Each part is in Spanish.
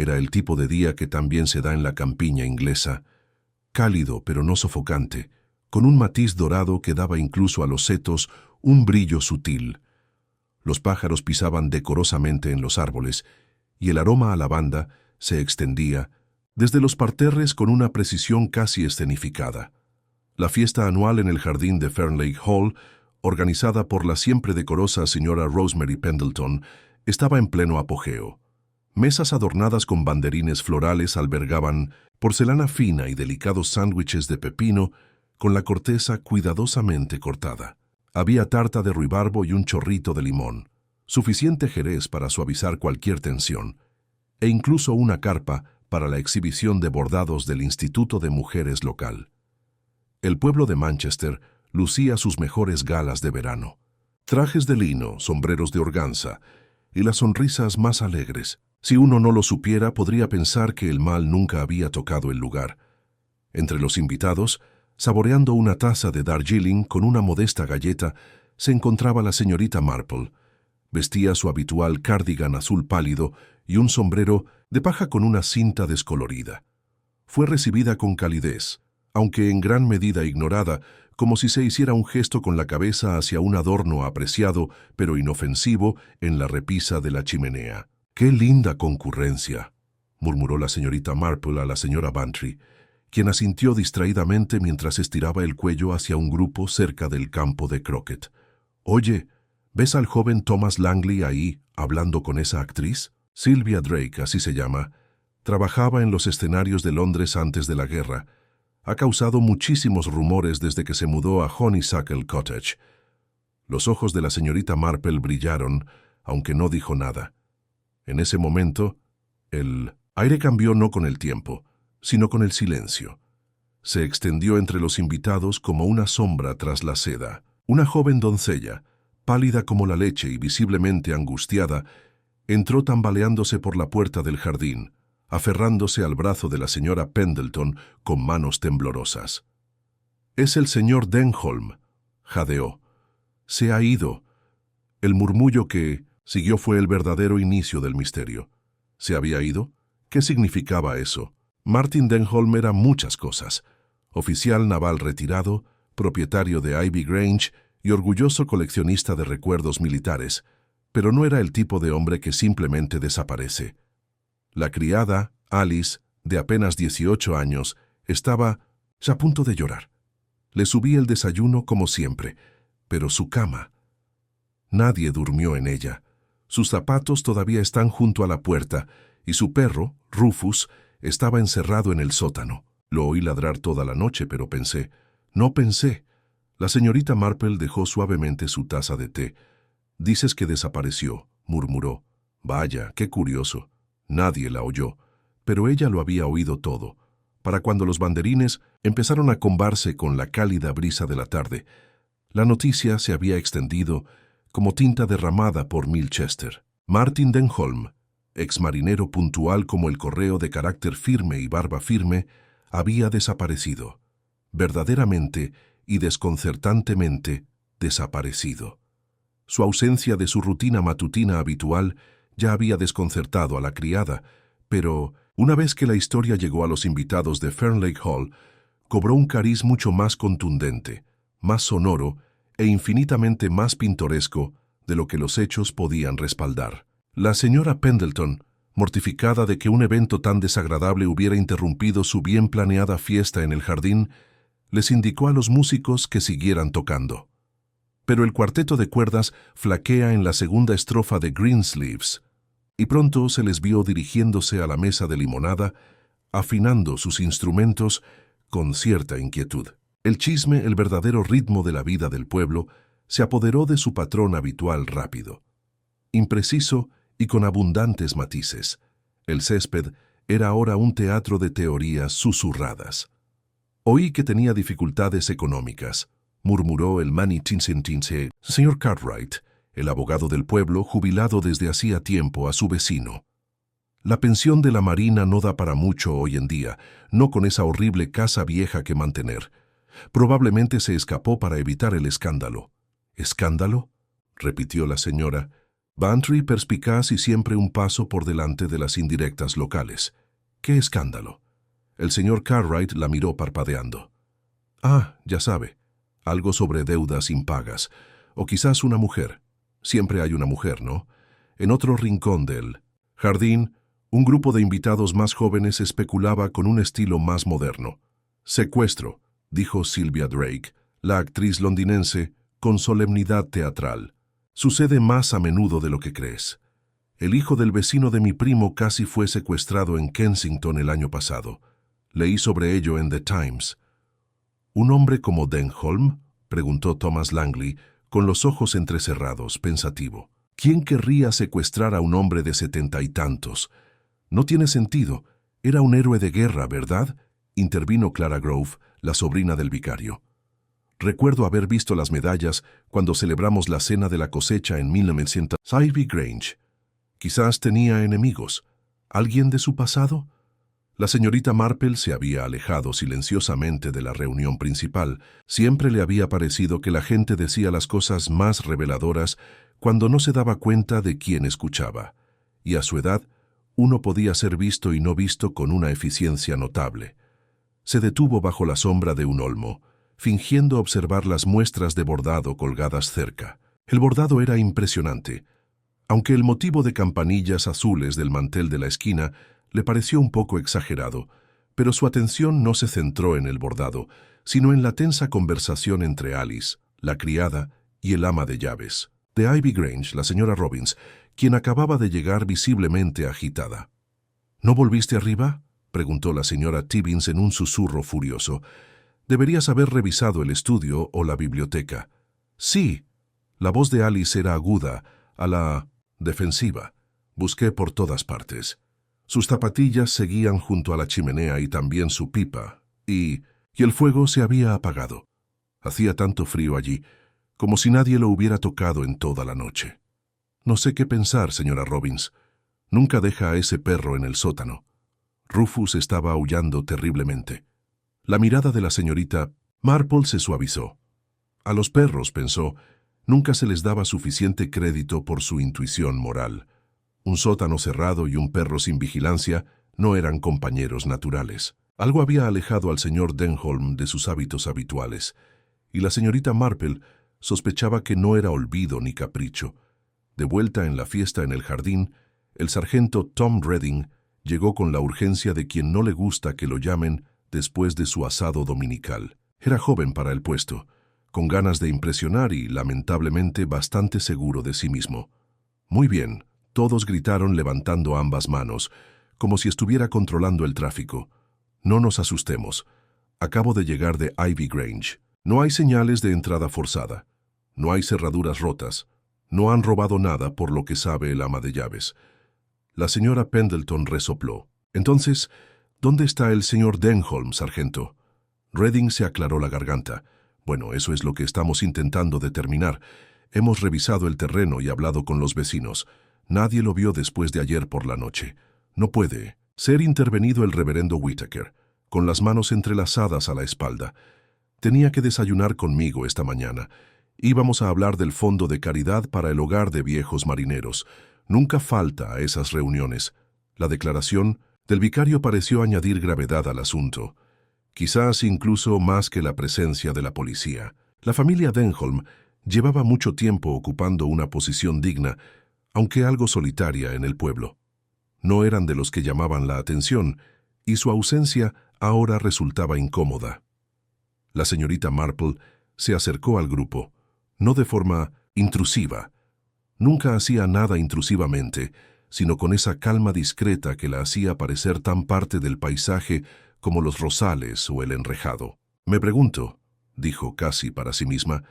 Era el tipo de día que también se da en la campiña inglesa, cálido pero no sofocante, con un matiz dorado que daba incluso a los setos un brillo sutil. Los pájaros pisaban decorosamente en los árboles, y el aroma a lavanda se extendía desde los parterres con una precisión casi escenificada. La fiesta anual en el jardín de Fernlake Hall, organizada por la siempre decorosa señora Rosemary Pendleton, estaba en pleno apogeo. Mesas adornadas con banderines florales albergaban porcelana fina y delicados sándwiches de pepino con la corteza cuidadosamente cortada. Había tarta de ruibarbo y un chorrito de limón, suficiente jerez para suavizar cualquier tensión, e incluso una carpa para la exhibición de bordados del Instituto de Mujeres local. El pueblo de Manchester lucía sus mejores galas de verano. Trajes de lino, sombreros de organza y las sonrisas más alegres. Si uno no lo supiera, podría pensar que el mal nunca había tocado el lugar. Entre los invitados, saboreando una taza de Darjeeling con una modesta galleta, se encontraba la señorita Marple. Vestía su habitual cardigan azul pálido y un sombrero de paja con una cinta descolorida. Fue recibida con calidez, aunque en gran medida ignorada, como si se hiciera un gesto con la cabeza hacia un adorno apreciado pero inofensivo en la repisa de la chimenea. «¡Qué linda concurrencia!», murmuró la señorita Marple a la señora Bantry, quien asintió distraídamente mientras estiraba el cuello hacia un grupo cerca del campo de croquet. «Oye, ¿ves al joven Thomas Langley ahí, hablando con esa actriz? Sylvia Drake, así se llama. Trabajaba en los escenarios de Londres antes de la guerra. Ha causado muchísimos rumores desde que se mudó a Honeysuckle Cottage». Los ojos de la señorita Marple brillaron, aunque no dijo nada. En ese momento, el aire cambió no con el tiempo, sino con el silencio. Se extendió entre los invitados como una sombra tras la seda. Una joven doncella, pálida como la leche y visiblemente angustiada, entró tambaleándose por la puerta del jardín, aferrándose al brazo de la señora Pendleton con manos temblorosas. «Es el señor Denholm», jadeó. «Se ha ido». El murmullo que siguió fue el verdadero inicio del misterio. ¿Se había ido? ¿Qué significaba eso? Martin Denholm era muchas cosas: oficial naval retirado, propietario de Ivy Grange y orgulloso coleccionista de recuerdos militares, pero no era el tipo de hombre que simplemente desaparece. La criada, Alice, de apenas 18 años, estaba a punto de llorar. Le subí el desayuno como siempre, pero su cama. Nadie durmió en ella. Sus zapatos todavía están junto a la puerta, y su perro, Rufus, estaba encerrado en el sótano. Lo oí ladrar toda la noche, pero no pensé. La señorita Marple dejó suavemente su taza de té. «Dices que desapareció», murmuró. «Vaya, qué curioso». Nadie la oyó, pero ella lo había oído todo. Para cuando los banderines empezaron a combarse con la cálida brisa de la tarde, la noticia se había extendido como tinta derramada por Milchester. Martin Denholm, exmarinero puntual como el correo de carácter firme y barba firme, había desaparecido. Verdaderamente y desconcertantemente desaparecido. Su ausencia de su rutina matutina habitual ya había desconcertado a la criada, pero una vez que la historia llegó a los invitados de Fernlake Hall, cobró un cariz mucho más contundente, más sonoro e infinitamente más pintoresco de lo que los hechos podían respaldar. La señora Pendleton, mortificada de que un evento tan desagradable hubiera interrumpido su bien planeada fiesta en el jardín, les indicó a los músicos que siguieran tocando. Pero el cuarteto de cuerdas flaquea en la segunda estrofa de Greensleeves, y pronto se les vio dirigiéndose a la mesa de limonada, afinando sus instrumentos con cierta inquietud. El chisme, el verdadero ritmo de la vida del pueblo, se apoderó de su patrón habitual rápido. Impreciso y con abundantes matices, el césped era ahora un teatro de teorías susurradas. «Oí que tenía dificultades económicas», murmuró el manitinsentinse señor Cartwright, el abogado del pueblo, jubilado desde hacía tiempo, a su vecino. «La pensión de la Marina no da para mucho hoy en día, no con esa horrible casa vieja que mantener. Probablemente se escapó para evitar el escándalo». «¿Escándalo?», repitió la señora. Bantry perspicaz y siempre un paso por delante de las indirectas locales. ¡Qué escándalo! El señor Cartwright la miró parpadeando. Ah, ya sabe, algo sobre deudas impagas, o quizás una mujer. Siempre hay una mujer, ¿no? En otro rincón del jardín, un grupo de invitados más jóvenes especulaba con un estilo más moderno. Secuestro, dijo Sylvia Drake, la actriz londinense, con solemnidad teatral. Sucede más a menudo de lo que crees. El hijo del vecino de mi primo casi fue secuestrado en Kensington el año pasado. Leí sobre ello en The Times. ¿Un hombre como Denholm?, preguntó Thomas Langley, con los ojos entrecerrados, pensativo. ¿Quién querría secuestrar a un hombre de 70 y tantos? No tiene sentido. Era un héroe de guerra, ¿verdad?, intervino Clara Grove, la sobrina del vicario. Recuerdo haber visto las medallas cuando celebramos la cena de la cosecha en 1900. Ivy Grange. Quizás tenía enemigos. ¿Alguien de su pasado? La señorita Marple se había alejado silenciosamente de la reunión principal. Siempre le había parecido que la gente decía las cosas más reveladoras cuando no se daba cuenta de quién escuchaba. Y a su edad, uno podía ser visto y no visto con una eficiencia notable. Se detuvo bajo la sombra de un olmo, fingiendo observar las muestras de bordado colgadas cerca. El bordado era impresionante, aunque el motivo de campanillas azules del mantel de la esquina le pareció un poco exagerado, pero su atención no se centró en el bordado, sino en la tensa conversación entre Alice, la criada, y el ama de llaves, de Ivy Grange, la señora Robbins, quien acababa de llegar visiblemente agitada. ¿No volviste arriba?, preguntó la señora Tibbins en un susurro furioso. Deberías haber revisado el estudio o la biblioteca. Sí. La voz de Alice era aguda, a la defensiva. Busqué por todas partes. Sus zapatillas seguían junto a la chimenea y también su pipa, y el fuego se había apagado. Hacía tanto frío allí, como si nadie lo hubiera tocado en toda la noche. No sé qué pensar, señora Robbins. Nunca deja a ese perro en el sótano. Rufus estaba aullando terriblemente. La mirada de la señorita Marple se suavizó. A los perros, pensó, nunca se les daba suficiente crédito por su intuición moral. Un sótano cerrado y un perro sin vigilancia no eran compañeros naturales. Algo había alejado al señor Denholm de sus hábitos habituales, y la señorita Marple sospechaba que no era olvido ni capricho. De vuelta en la fiesta en el jardín, el sargento Tom Redding llegó con la urgencia de quien no le gusta que lo llamen después de su asado dominical. Era joven para el puesto, con ganas de impresionar y, lamentablemente, bastante seguro de sí mismo. Muy bien, todos gritaron levantando ambas manos, como si estuviera controlando el tráfico. No nos asustemos. Acabo de llegar de Ivy Grange. No hay señales de entrada forzada. No hay cerraduras rotas. No han robado nada por lo que sabe el ama de llaves. La señora Pendleton resopló. Entonces, ¿dónde está el señor Denholm, sargento? Redding se aclaró la garganta. Bueno, eso es lo que estamos intentando determinar. Hemos revisado el terreno y hablado con los vecinos. Nadie lo vio después de ayer por la noche. No puede ser intervenido el reverendo Whittaker, con las manos entrelazadas a la espalda. Tenía que desayunar conmigo esta mañana. Íbamos a hablar del fondo de caridad para el hogar de viejos marineros. Nunca falta a esas reuniones. La declaración del vicario pareció añadir gravedad al asunto. Quizás incluso más que la presencia de la policía. La familia Denholm llevaba mucho tiempo ocupando una posición digna, aunque algo solitaria en el pueblo. No eran de los que llamaban la atención, y su ausencia ahora resultaba incómoda. La señorita Marple se acercó al grupo, no de forma intrusiva. Nunca hacía nada intrusivamente, sino con esa calma discreta que la hacía parecer tan parte del paisaje como los rosales o el enrejado. Me pregunto, dijo casi para sí misma,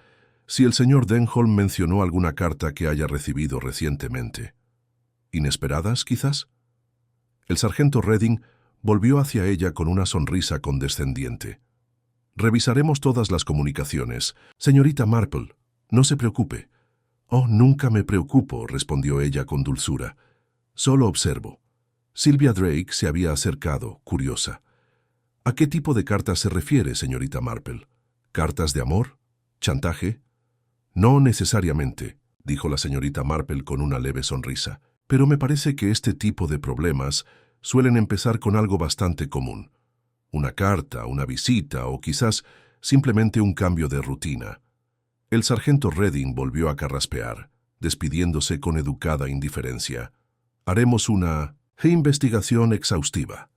si el señor Denholm mencionó alguna carta que haya recibido recientemente. ¿Inesperadas, quizás? El sargento Redding volvió hacia ella con una sonrisa condescendiente. Revisaremos todas las comunicaciones. Señorita Marple, no se preocupe. Oh, nunca me preocupo, respondió ella con dulzura. Solo observo. Sylvia Drake se había acercado, curiosa. ¿A qué tipo de cartas se refiere, señorita Marple? ¿Cartas de amor? ¿Chantaje? No necesariamente, dijo la señorita Marple con una leve sonrisa. Pero me parece que este tipo de problemas suelen empezar con algo bastante común. Una carta, una visita o quizás simplemente un cambio de rutina. El sargento Redding volvió a carraspear, despidiéndose con educada indiferencia. Haremos una investigación exhaustiva.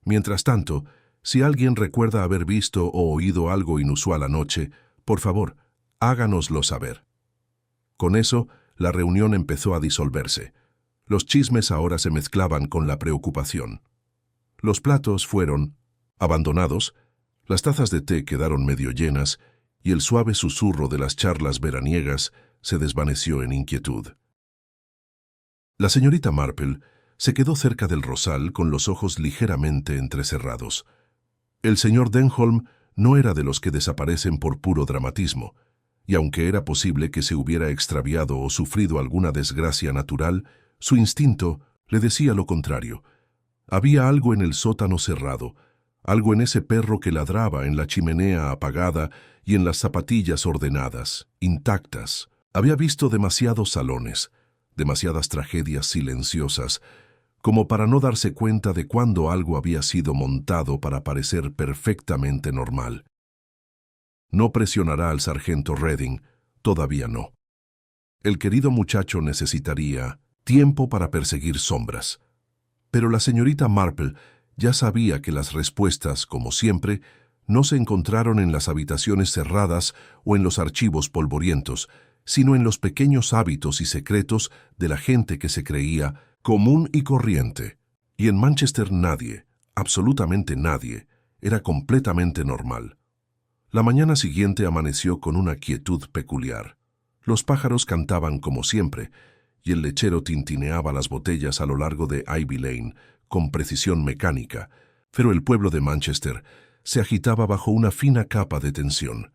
Mientras tanto, si alguien recuerda haber visto o oído algo inusual anoche, por favor, háganoslo saber. Con eso, la reunión empezó a disolverse. Los chismes ahora se mezclaban con la preocupación. Los platos fueron abandonados, las tazas de té quedaron medio llenas y el suave susurro de las charlas veraniegas se desvaneció en inquietud. La señorita Marple se quedó cerca del rosal con los ojos ligeramente entrecerrados. El señor Denholm no era de los que desaparecen por puro dramatismo, y aunque era posible que se hubiera extraviado o sufrido alguna desgracia natural, su instinto le decía lo contrario. Había algo en el sótano cerrado, algo en ese perro que ladraba, en la chimenea apagada y en las zapatillas ordenadas, intactas. Había visto demasiados salones, demasiadas tragedias silenciosas, como para no darse cuenta de cuándo algo había sido montado para parecer perfectamente normal. No presionará al sargento Redding, todavía no. El querido muchacho necesitaría tiempo para perseguir sombras. Pero la señorita Marple ya sabía que las respuestas, como siempre, no se encontraron en las habitaciones cerradas o en los archivos polvorientos, sino en los pequeños hábitos y secretos de la gente que se creía común y corriente. Y en Manchester nadie, absolutamente nadie, era completamente normal. La mañana siguiente amaneció con una quietud peculiar. Los pájaros cantaban como siempre, y el lechero tintineaba las botellas a lo largo de Ivy Lane con precisión mecánica, pero el pueblo de Manchester se agitaba bajo una fina capa de tensión.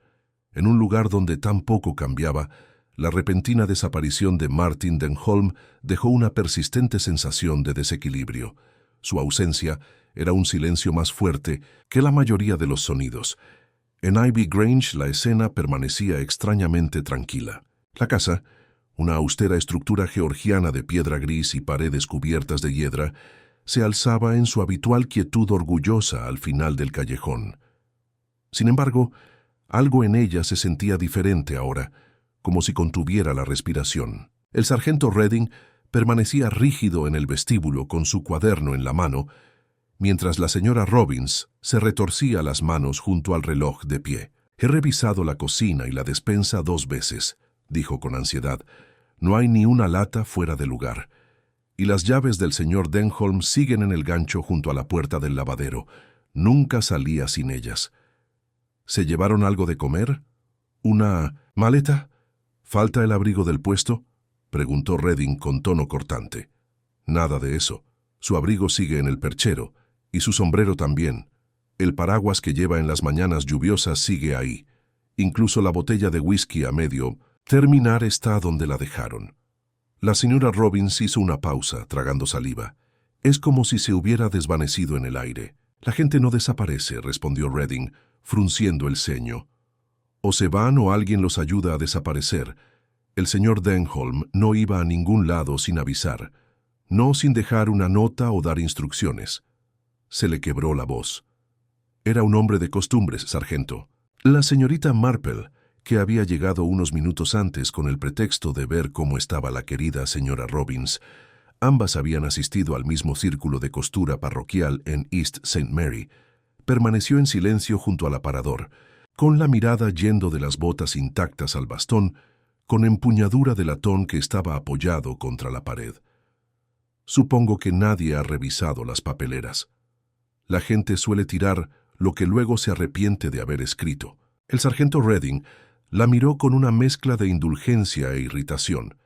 En un lugar donde tan poco cambiaba, la repentina desaparición de Martin Denholm dejó una persistente sensación de desequilibrio. Su ausencia era un silencio más fuerte que la mayoría de los sonidos. En Ivy Grange la escena permanecía extrañamente tranquila. La casa, una austera estructura georgiana de piedra gris y paredes cubiertas de hiedra, se alzaba en su habitual quietud orgullosa al final del callejón. Sin embargo, algo en ella se sentía diferente ahora, como si contuviera la respiración. El sargento Redding permanecía rígido en el vestíbulo con su cuaderno en la mano, mientras la señora Robbins se retorcía las manos junto al reloj de pie. «He revisado la cocina y la despensa 2 veces», dijo con ansiedad. «No hay ni una lata fuera de lugar. Y las llaves del señor Denholm siguen en el gancho junto a la puerta del lavadero. Nunca salía sin ellas». «¿Se llevaron algo de comer? ¿Una maleta? ¿Falta el abrigo del puesto?», preguntó Redding con tono cortante. «Nada de eso. Su abrigo sigue en el perchero, y su sombrero también. El paraguas que lleva en las mañanas lluviosas sigue ahí. Incluso la botella de whisky a medio terminar está donde la dejaron». La señora Robbins hizo una pausa, tragando saliva. «Es como si se hubiera desvanecido en el aire». «La gente no desaparece», respondió Redding, frunciendo el ceño. «O se van o alguien los ayuda a desaparecer. El señor Denholm no iba a ningún lado sin avisar, no sin dejar una nota o dar instrucciones». Se le quebró la voz. «Era un hombre de costumbres, sargento». La señorita Marple, que había llegado unos minutos antes con el pretexto de ver cómo estaba la querida señora Robbins, ambas habían asistido al mismo círculo de costura parroquial en East St. Mary, permaneció en silencio junto al aparador, con la mirada yendo de las botas intactas al bastón, con empuñadura de latón que estaba apoyado contra la pared. «Supongo que nadie ha revisado las papeleras. La gente suele tirar lo que luego se arrepiente de haber escrito». El sargento Redding la miró con una mezcla de indulgencia e irritación,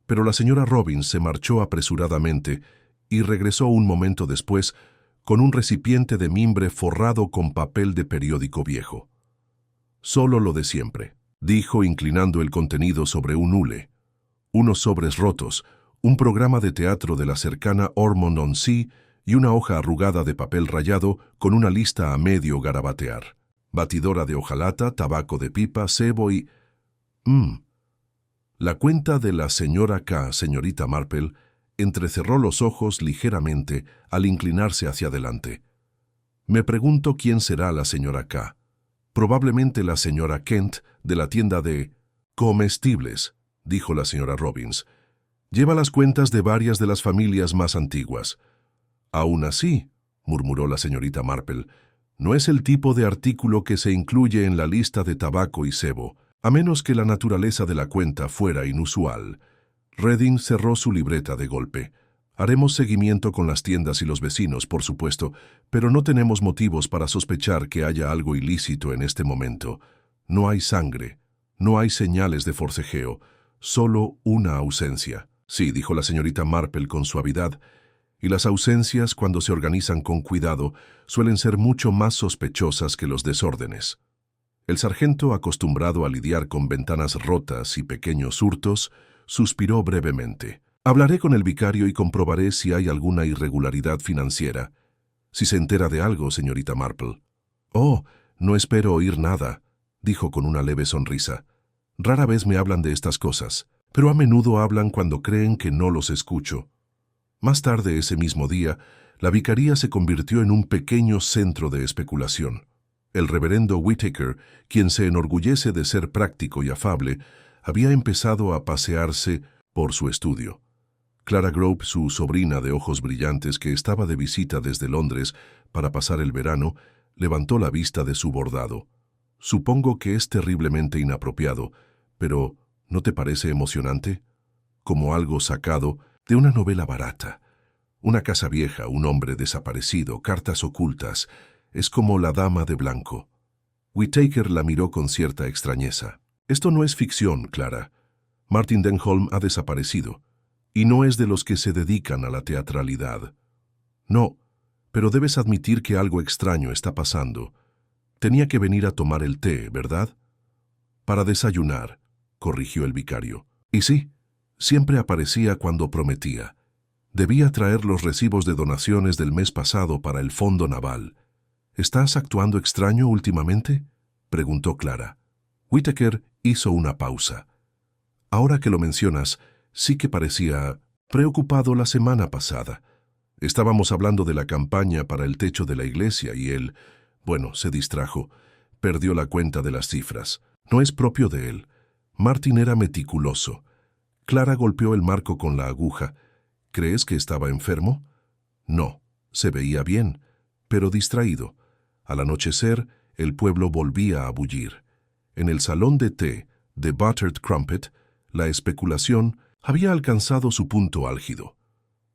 pero la señora Robbins se marchó apresuradamente y regresó un momento después con un recipiente de mimbre forrado con papel de periódico viejo. «Solo lo de siempre», dijo inclinando el contenido sobre un hule. Unos sobres rotos, un programa de teatro de la cercana Ormond-on-Sea y una hoja arrugada de papel rayado con una lista a medio garabatear. Batidora de hojalata, tabaco de pipa, cebo y... La cuenta de la señora K, señorita Marple, entrecerró los ojos ligeramente al inclinarse hacia adelante. Me pregunto quién será la señora K. Probablemente la señora Kent de la tienda de comestibles, dijo la señora Robbins. Lleva las cuentas de varias de las familias más antiguas. Aún así, murmuró la señorita Marple, no es el tipo de artículo que se incluye en la lista de tabaco y cebo, a menos que la naturaleza de la cuenta fuera inusual. Redding cerró su libreta de golpe. Haremos seguimiento con las tiendas y los vecinos, por supuesto, pero no tenemos motivos para sospechar que haya algo ilícito en este momento. No hay sangre, no hay señales de forcejeo, solo una ausencia. Sí, dijo la señorita Marple con suavidad, y las ausencias, cuando se organizan con cuidado, suelen ser mucho más sospechosas que los desórdenes. El sargento, acostumbrado a lidiar con ventanas rotas y pequeños hurtos, suspiró brevemente. Hablaré con el vicario y comprobaré si hay alguna irregularidad financiera. Si se entera de algo, señorita Marple. Oh, no espero oír nada, dijo con una leve sonrisa. Rara vez me hablan de estas cosas, pero a menudo hablan cuando creen que no los escucho. Más tarde ese mismo día, la vicaría se convirtió en un pequeño centro de especulación. El reverendo Whittaker, quien se enorgullece de ser práctico y afable, había empezado a pasearse por su estudio. Clara Grove, su sobrina de ojos brillantes que estaba de visita desde Londres para pasar el verano, levantó la vista de su bordado. Supongo que es terriblemente inapropiado, pero ¿no te parece emocionante? Como algo sacado de una novela barata. Una casa vieja, un hombre desaparecido, cartas ocultas. Es como la dama de blanco. Whittaker la miró con cierta extrañeza. Esto no es ficción, Clara. Martin Denholm ha desaparecido. Y no es de los que se dedican a la teatralidad. No, pero debes admitir que algo extraño está pasando. Tenía que venir a tomar el té, ¿verdad? Para desayunar, corrigió el vicario. Y sí, siempre aparecía cuando prometía. Debía traer los recibos de donaciones del mes pasado para el fondo naval. ¿Estás actuando extraño últimamente?, preguntó Clara. Whittaker hizo una pausa. Ahora que lo mencionas, sí que parecía preocupado la semana pasada. Estábamos hablando de la campaña para el techo de la iglesia y él, se distrajo. Perdió la cuenta de las cifras. No es propio de él. Martin era meticuloso. Clara golpeó el marco con la aguja. ¿Crees que estaba enfermo? No, se veía bien, pero distraído. Al anochecer, el pueblo volvía a bullir. En el salón de té de Buttered Crumpet, la especulación había alcanzado su punto álgido.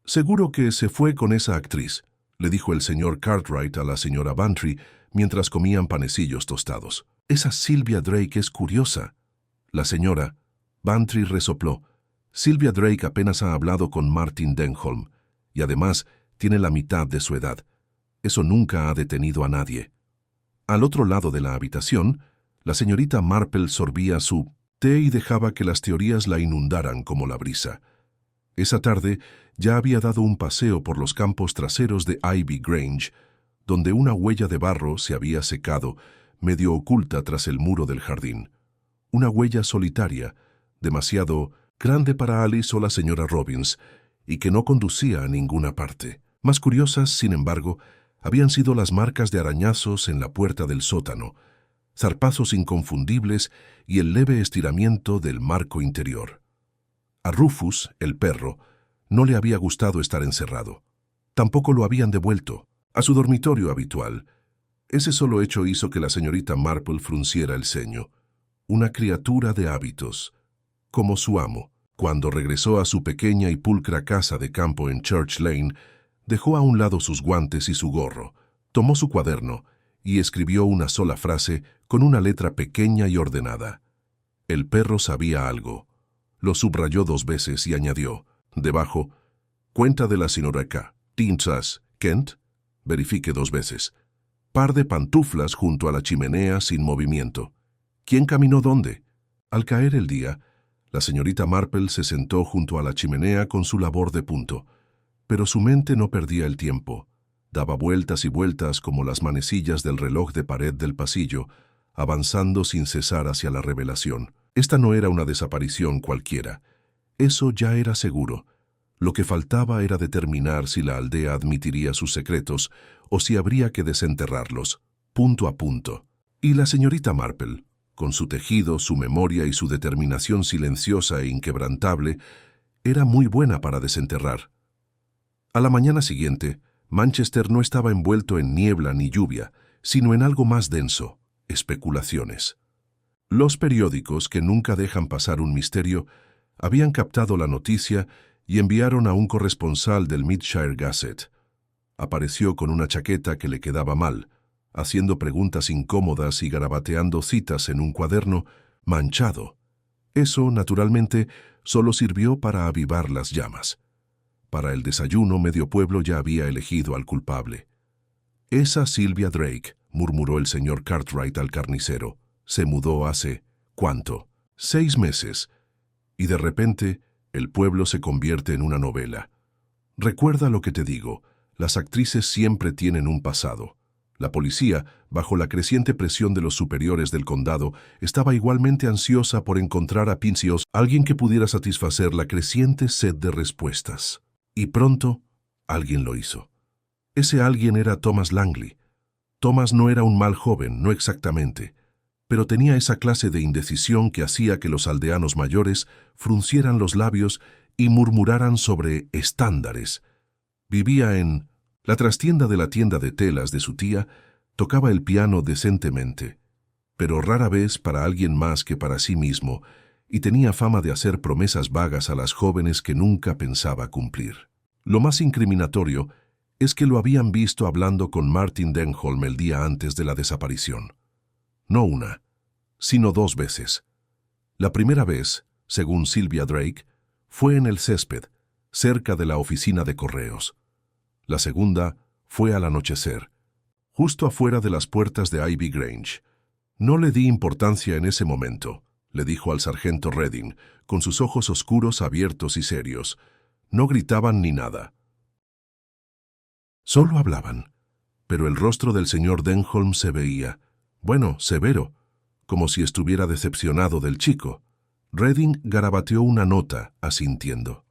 «Seguro que se fue con esa actriz», le dijo el señor Cartwright a la señora Bantry mientras comían panecillos tostados. «Esa Sylvia Drake es curiosa». La señora Bantry resopló. «Sylvia Drake apenas ha hablado con Martin Denholm, y además tiene la mitad de su edad. Eso nunca ha detenido a nadie». Al otro lado de la habitación, la señorita Marple sorbía su té y dejaba que las teorías la inundaran como la brisa. Esa tarde ya había dado un paseo por los campos traseros de Ivy Grange, donde una huella de barro se había secado, medio oculta tras el muro del jardín. Una huella solitaria, demasiado grande para Alice o la señora Robbins, y que no conducía a ninguna parte. Más curiosas, sin embargo, habían sido las marcas de arañazos en la puerta del sótano, zarpazos inconfundibles y el leve estiramiento del marco interior. A Rufus, el perro, no le había gustado estar encerrado. Tampoco lo habían devuelto a su dormitorio habitual. Ese solo hecho hizo que la señorita Marple frunciera el ceño. Una criatura de hábitos, como su amo. Cuando regresó a su pequeña y pulcra casa de campo en Church Lane, dejó a un lado sus guantes y su gorro, tomó su cuaderno y escribió una sola frase con una letra pequeña y ordenada. El perro sabía algo. Lo subrayó 2 veces y añadió, debajo, cuenta de la señora K. Tinzas, Kent, verifique 2 veces. Par de pantuflas junto a la chimenea sin movimiento. ¿Quién caminó dónde? Al caer el día, la señorita Marple se sentó junto a la chimenea con su labor de punto, pero su mente no perdía el tiempo. Daba vueltas y vueltas como las manecillas del reloj de pared del pasillo, avanzando sin cesar hacia la revelación. Esta no era una desaparición cualquiera. Eso ya era seguro. Lo que faltaba era determinar si la aldea admitiría sus secretos o si habría que desenterrarlos, punto a punto. Y la señorita Marple, con su tejido, su memoria y su determinación silenciosa e inquebrantable, era muy buena para desenterrar. A la mañana siguiente, Manchester no estaba envuelto en niebla ni lluvia, sino en algo más denso, especulaciones. Los periódicos, que nunca dejan pasar un misterio, habían captado la noticia y enviaron a un corresponsal del Midshire Gazette. Apareció con una chaqueta que le quedaba mal, haciendo preguntas incómodas y garabateando citas en un cuaderno manchado. Eso, naturalmente, solo sirvió para avivar las llamas. Para el desayuno, medio pueblo ya había elegido al culpable. «Esa Sylvia Drake», murmuró el señor Cartwright al carnicero. «Se mudó hace, ¿cuánto? 6 meses. Y de repente, el pueblo se convierte en una novela. Recuerda lo que te digo, las actrices siempre tienen un pasado». La policía, bajo la creciente presión de los superiores del condado, estaba igualmente ansiosa por encontrar a Pincios, alguien que pudiera satisfacer la creciente sed de respuestas. Y pronto, alguien lo hizo. Ese alguien era Thomas Langley. Thomas no era un mal joven, no exactamente, pero tenía esa clase de indecisión que hacía que los aldeanos mayores fruncieran los labios y murmuraran sobre estándares. Vivía en la trastienda de la tienda de telas de su tía, tocaba el piano decentemente, pero rara vez para alguien más que para sí mismo, y tenía fama de hacer promesas vagas a las jóvenes que nunca pensaba cumplir. Lo más incriminatorio es que lo habían visto hablando con Martin Denholm el día antes de la desaparición. No una, sino 2 veces. La primera vez, según Sylvia Drake, fue en el césped, cerca de la oficina de correos. La segunda fue al anochecer, justo afuera de las puertas de Ivy Grange. «No le di importancia en ese momento», le dijo al sargento Redding, con sus ojos oscuros abiertos y serios. No gritaban ni nada. Solo hablaban, pero el rostro del señor Denholm se veía, bueno, severo, como si estuviera decepcionado del chico. Redding garabateó una nota, asintiendo.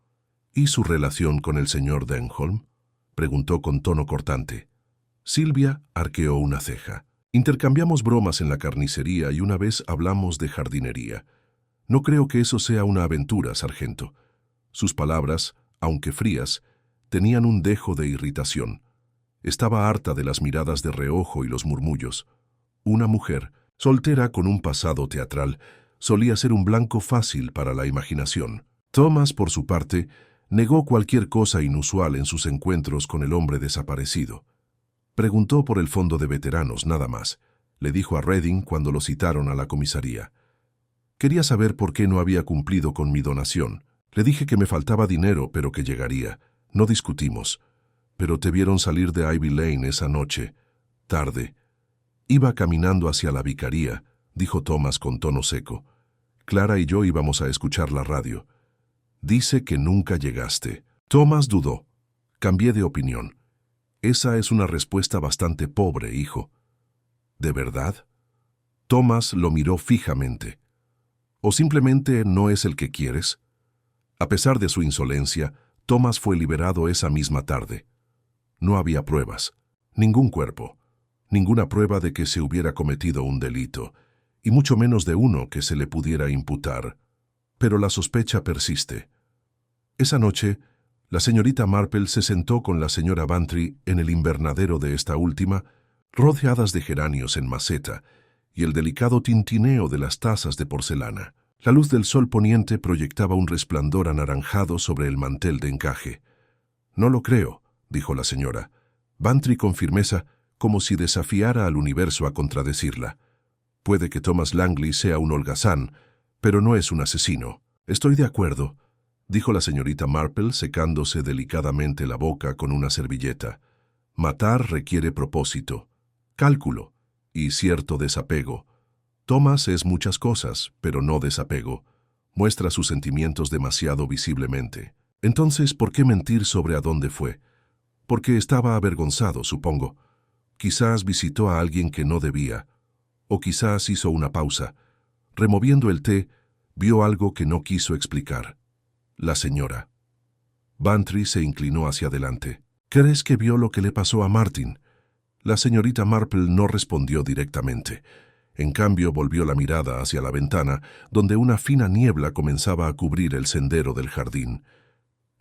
«¿Y su relación con el señor Denholm?», preguntó con tono cortante. Sylvia arqueó una ceja. «Intercambiamos bromas en la carnicería y una vez hablamos de jardinería. No creo que eso sea una aventura, sargento». Sus palabras, aunque frías, tenían un dejo de irritación. Estaba harta de las miradas de reojo y los murmullos. Una mujer, soltera con un pasado teatral, solía ser un blanco fácil para la imaginación. Thomas, por su parte, negó cualquier cosa inusual en sus encuentros con el hombre desaparecido. Preguntó por el fondo de veteranos, nada más. Le dijo a Redding cuando lo citaron a la comisaría. «Quería saber por qué no había cumplido con mi donación. Le dije que me faltaba dinero, pero que llegaría. No discutimos. Pero te vieron salir de Ivy Lane esa noche. Tarde. Iba caminando hacia la vicaría», dijo Thomas con tono seco. «Clara y yo íbamos a escuchar la radio. Dice que nunca llegaste». Thomas dudó. «Cambié de opinión. Esa es una respuesta bastante pobre, hijo». «¿De verdad?» Thomas lo miró fijamente. «¿O simplemente no es el que quieres?» A pesar de su insolencia, Thomas fue liberado esa misma tarde. No había pruebas, ningún cuerpo, ninguna prueba de que se hubiera cometido un delito, y mucho menos de uno que se le pudiera imputar. Pero la sospecha persiste. Esa noche, la señorita Marple se sentó con la señora Bantry en el invernadero de esta última, rodeadas de geranios en maceta y el delicado tintineo de las tazas de porcelana. La luz del sol poniente proyectaba un resplandor anaranjado sobre el mantel de encaje. «No lo creo», dijo la señora. Bantry con firmeza, como si desafiara al universo a contradecirla. «Puede que Thomas Langley sea un holgazán, pero no es un asesino». «Estoy de acuerdo», dijo la señorita Marple secándose delicadamente la boca con una servilleta. «Matar requiere propósito, cálculo y cierto desapego. Thomas es muchas cosas, pero no desapego. Muestra sus sentimientos demasiado visiblemente. Entonces, ¿por qué mentir sobre a dónde fue? Porque estaba avergonzado, supongo. Quizás visitó a alguien que no debía. O quizás hizo una pausa. Removiendo el té, Vio algo que no quiso explicar. La señora. Bantry se inclinó hacia adelante. ¿Crees que vio lo que le pasó a Martin? La señorita Marple no respondió directamente. En cambio, volvió la mirada hacia la ventana, donde una fina niebla comenzaba a cubrir el sendero del jardín.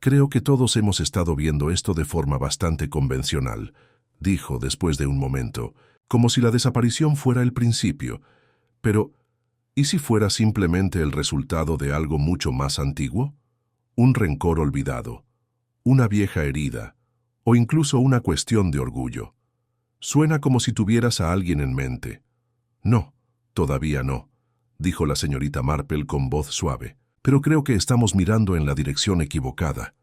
Creo que todos hemos estado viendo esto de forma bastante convencional, dijo después de un momento, como si la desaparición fuera el principio. Pero, ¿y si fuera simplemente el resultado de algo mucho más antiguo? Un rencor olvidado, una vieja herida, o incluso una cuestión de orgullo. Suena como si tuvieras a alguien en mente. No, todavía no, dijo la señorita Marple con voz suave, pero creo que estamos mirando en la dirección equivocada.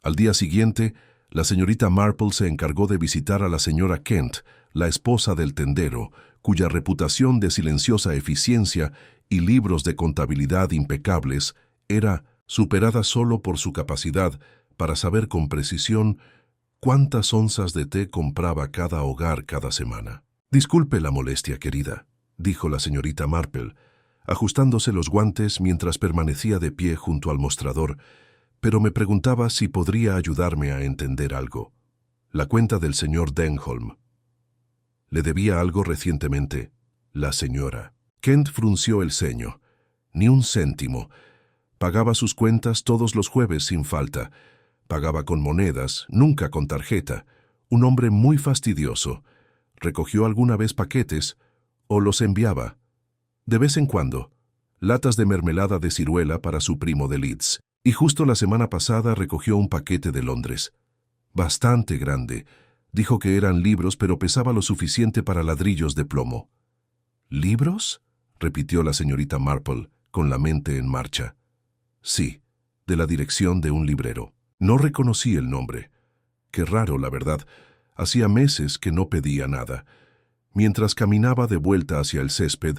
Al día siguiente, la señorita Marple se encargó de visitar a la señora Kent, la esposa del tendero, cuya reputación de silenciosa eficiencia y libros de contabilidad impecables era superada solo por su capacidad para saber con precisión cuántas onzas de té compraba cada hogar cada semana. Disculpe la molestia, querida, dijo la señorita Marple, ajustándose los guantes mientras permanecía de pie junto al mostrador, pero me preguntaba si podría ayudarme a entender algo. La cuenta del señor Denholm. Le debía algo recientemente. La señora. Kent frunció el ceño. Ni un céntimo. Pagaba sus cuentas todos los jueves sin falta. Pagaba con monedas, nunca con tarjeta. Un hombre muy fastidioso. Recogió alguna vez paquetes o los enviaba. De vez en cuando, latas de mermelada de ciruela para su primo de Leeds. Y justo la semana pasada recogió un paquete de Londres. Bastante grande. Dijo que eran libros, pero pesaba lo suficiente para ladrillos de plomo. ¿Libros?, repitió la señorita Marple, con la mente en marcha. Sí, de la dirección de un librero. No reconocí el nombre. Qué raro, la verdad. Hacía meses que no pedía nada. Mientras caminaba de vuelta hacia el césped,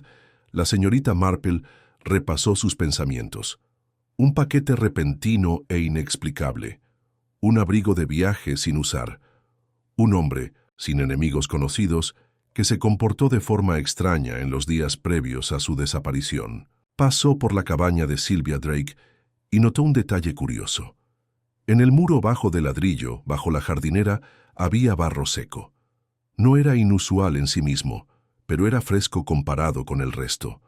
la señorita Marple repasó sus pensamientos. Un paquete repentino e inexplicable. Un abrigo de viaje sin usar. Un hombre, sin enemigos conocidos, que se comportó de forma extraña en los días previos a su desaparición. Pasó por la cabaña de Sylvia Drake y notó un detalle curioso. En el muro bajo de ladrillo, bajo la jardinera, había barro seco. No era inusual en sí mismo, pero era fresco comparado con el resto.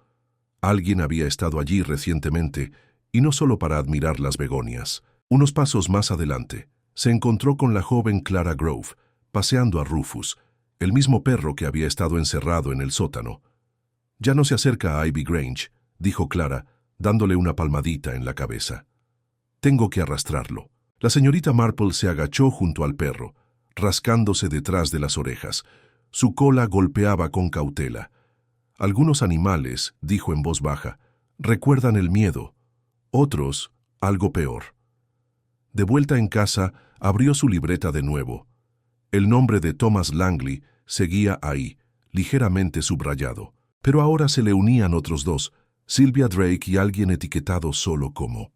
Alguien había estado allí recientemente, y no solo para admirar las begonias. Unos pasos más adelante, se encontró con la joven Clara Grove, paseando a Rufus, el mismo perro que había estado encerrado en el sótano. «Ya no se acerca a Ivy Grange», dijo Clara, dándole una palmadita en la cabeza. «Tengo que arrastrarlo». La señorita Marple se agachó junto al perro, rascándose detrás de las orejas. Su cola golpeaba con cautela. «Algunos animales», dijo en voz baja, «recuerdan el miedo. Otros, algo peor». De vuelta en casa, abrió su libreta de nuevo. El nombre de Thomas Langley seguía ahí, ligeramente subrayado. Pero ahora se le unían otros dos, Sylvia Drake y alguien etiquetado solo como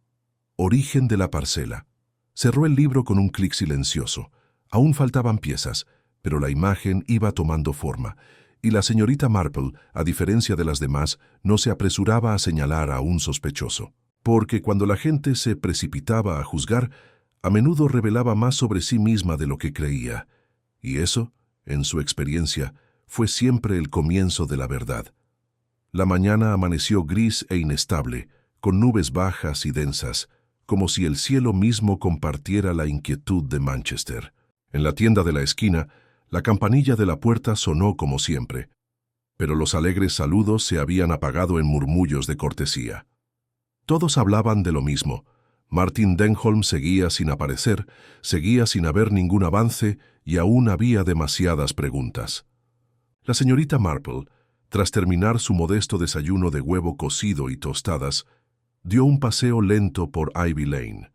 Origen de la parcela. Cerró el libro con un clic silencioso. Aún faltaban piezas, pero la imagen iba tomando forma, y la señorita Marple, a diferencia de las demás, no se apresuraba a señalar a un sospechoso. Porque cuando la gente se precipitaba a juzgar, a menudo revelaba más sobre sí misma de lo que creía. Y eso, en su experiencia, fue siempre el comienzo de la verdad. La mañana amaneció gris e inestable, con nubes bajas y densas, como si el cielo mismo compartiera la inquietud de Manchester. En la tienda de la esquina, la campanilla de la puerta sonó como siempre, pero los alegres saludos se habían apagado en murmullos de cortesía. Todos hablaban de lo mismo. Martin Denholm seguía sin aparecer, seguía sin haber ningún avance y aún había demasiadas preguntas. La señorita Marple, tras terminar su modesto desayuno de huevo cocido y tostadas, dio un paseo lento por Ivy Lane.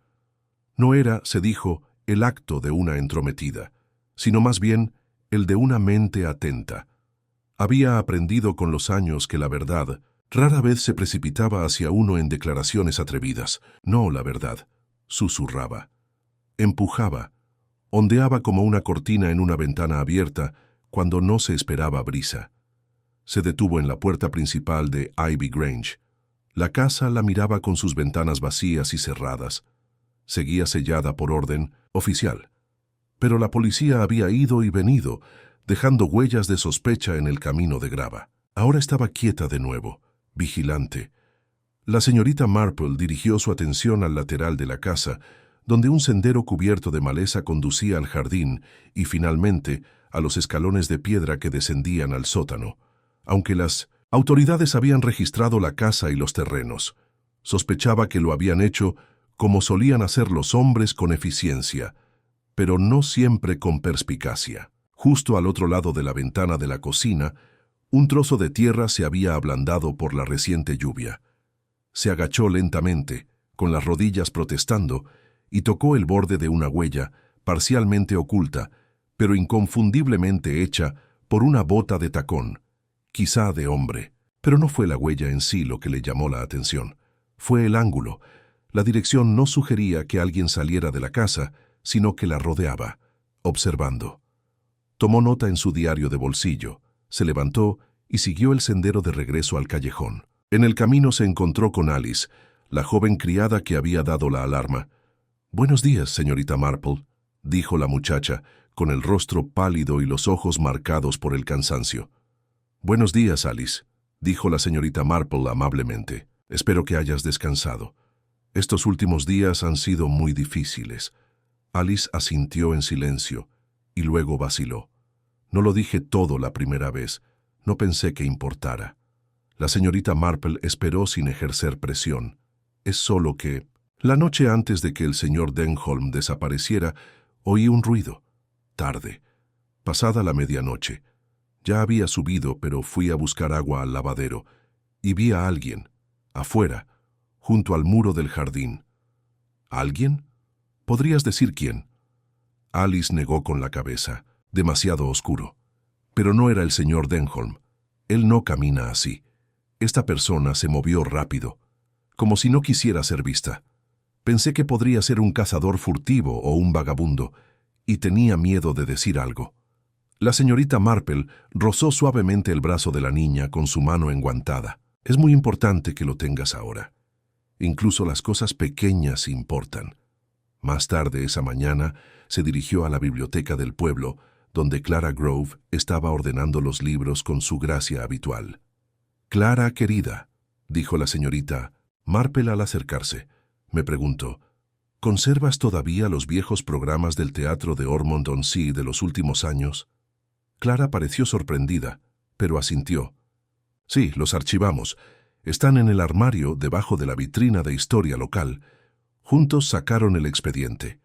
No era, se dijo, el acto de una entrometida, sino más bien el de una mente atenta. Había aprendido con los años que la verdad rara vez se precipitaba hacia uno en declaraciones atrevidas. No la verdad, susurraba. Empujaba, ondeaba como una cortina en una ventana abierta cuando no se esperaba brisa. Se detuvo en la puerta principal de Ivy Grange. La casa la miraba con sus ventanas vacías y cerradas. Seguía sellada por orden oficial. Pero la policía había ido y venido, dejando huellas de sospecha en el camino de grava. Ahora estaba quieta de nuevo, vigilante. La señorita Marple dirigió su atención al lateral de la casa, donde un sendero cubierto de maleza conducía al jardín y, finalmente, a los escalones de piedra que descendían al sótano. Aunque las autoridades habían registrado la casa y los terrenos, sospechaba que lo habían hecho como solían hacer los hombres, con eficiencia, pero no siempre con perspicacia. Justo al otro lado de la ventana de la cocina, un trozo de tierra se había ablandado por la reciente lluvia. Se agachó lentamente, con las rodillas protestando, y tocó el borde de una huella, parcialmente oculta, pero inconfundiblemente hecha por una bota de tacón, quizá de hombre. Pero no fue la huella en sí lo que le llamó la atención. Fue el ángulo. La dirección no sugería que alguien saliera de la casa, sino que la rodeaba, observando. Tomó nota en su diario de bolsillo, se levantó y siguió el sendero de regreso al callejón. En el camino se encontró con Alice, la joven criada que había dado la alarma. «Buenos días, señorita Marple», dijo la muchacha, con el rostro pálido y los ojos marcados por el cansancio. «Buenos días, Alice», dijo la señorita Marple amablemente. «Espero que hayas descansado. Estos últimos días han sido muy difíciles». Alice asintió en silencio y luego vaciló. «No lo dije todo la primera vez. No pensé que importara». La señorita Marple esperó sin ejercer presión. «Es solo que, la noche antes de que el señor Denholm desapareciera, oí un ruido. Tarde, pasada la medianoche. Ya había subido, pero fui a buscar agua al lavadero y vi a alguien, afuera, junto al muro del jardín». «¿Alguien? ¿Podrías decir quién?» Alice negó con la cabeza. «Demasiado oscuro. Pero no era el señor Denholm. Él no camina así. Esta persona se movió rápido, como si no quisiera ser vista. Pensé que podría ser un cazador furtivo o un vagabundo, y tenía miedo de decir algo». La señorita Marple rozó suavemente el brazo de la niña con su mano enguantada. «Es muy importante que lo tengas ahora. Incluso las cosas pequeñas importan». Más tarde esa mañana se dirigió a la biblioteca del pueblo, donde Clara Grove estaba ordenando los libros con su gracia habitual. «Clara, querida», dijo la señorita Marple al acercarse, me preguntó, «¿conservas todavía los viejos programas del teatro de Ormond-on-Sea de los últimos años?» Clara pareció sorprendida, pero asintió. «Sí, los archivamos. Están en el armario debajo de la vitrina de historia local». Juntos sacaron el expediente.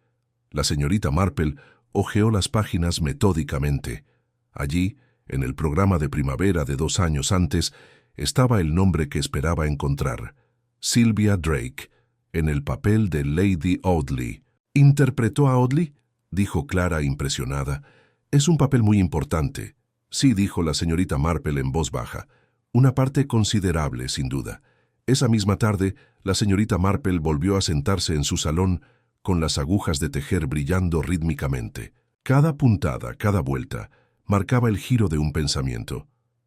La señorita Marple hojeó las páginas metódicamente. Allí, en el programa de primavera de 2 años antes, estaba el nombre que esperaba encontrar: Sylvia Drake, en el papel de Lady Audley. «¿Interpretó a Audley?», dijo Clara impresionada. «Es un papel muy importante». «Sí», dijo la señorita Marple en voz baja. «Una parte considerable, sin duda». Esa misma tarde, la señorita Marple volvió a sentarse en su salón con las agujas de tejer brillando rítmicamente. Cada puntada, cada vuelta, marcaba el giro de un pensamiento.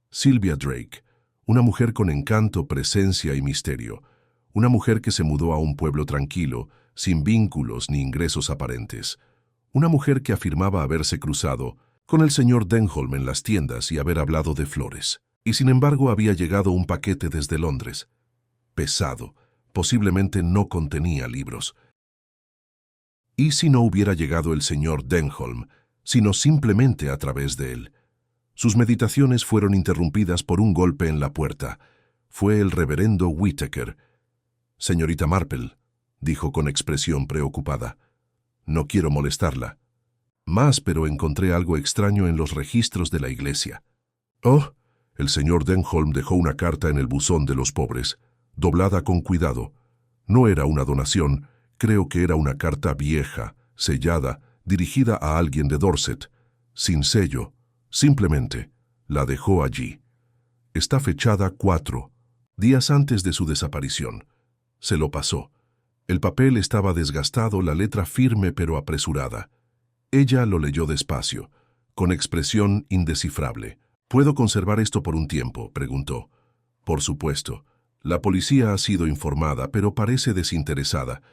Sylvia Drake, una mujer con encanto, presencia y misterio. Una mujer que se mudó a un pueblo tranquilo, sin vínculos ni ingresos aparentes. Una mujer que afirmaba haberse cruzado con el señor Denholm en las tiendas y haber hablado de flores. Y sin embargo había llegado un paquete desde Londres. Pesado, posiblemente no contenía libros. ¿Y si no hubiera llegado el señor Denholm, sino simplemente a través de él? Sus meditaciones fueron interrumpidas por un golpe en la puerta. Fue el reverendo Whittaker. «Señorita Marple», dijo con expresión preocupada, «no quiero molestarla. Pero encontré algo extraño en los registros de la iglesia». «Oh», el señor Denholm dejó una carta en el buzón de los pobres, doblada con cuidado. No era una donación, creo que era una carta vieja, sellada, dirigida a alguien de Dorset, sin sello. Simplemente la dejó allí. Está fechada 4 días antes de su desaparición. Se lo pasó. El papel estaba desgastado, la letra firme pero apresurada. Ella lo leyó despacio, con expresión indescifrable. «¿Puedo conservar esto por un tiempo?», preguntó. «Por supuesto». La policía ha sido informada, pero parece desinteresada.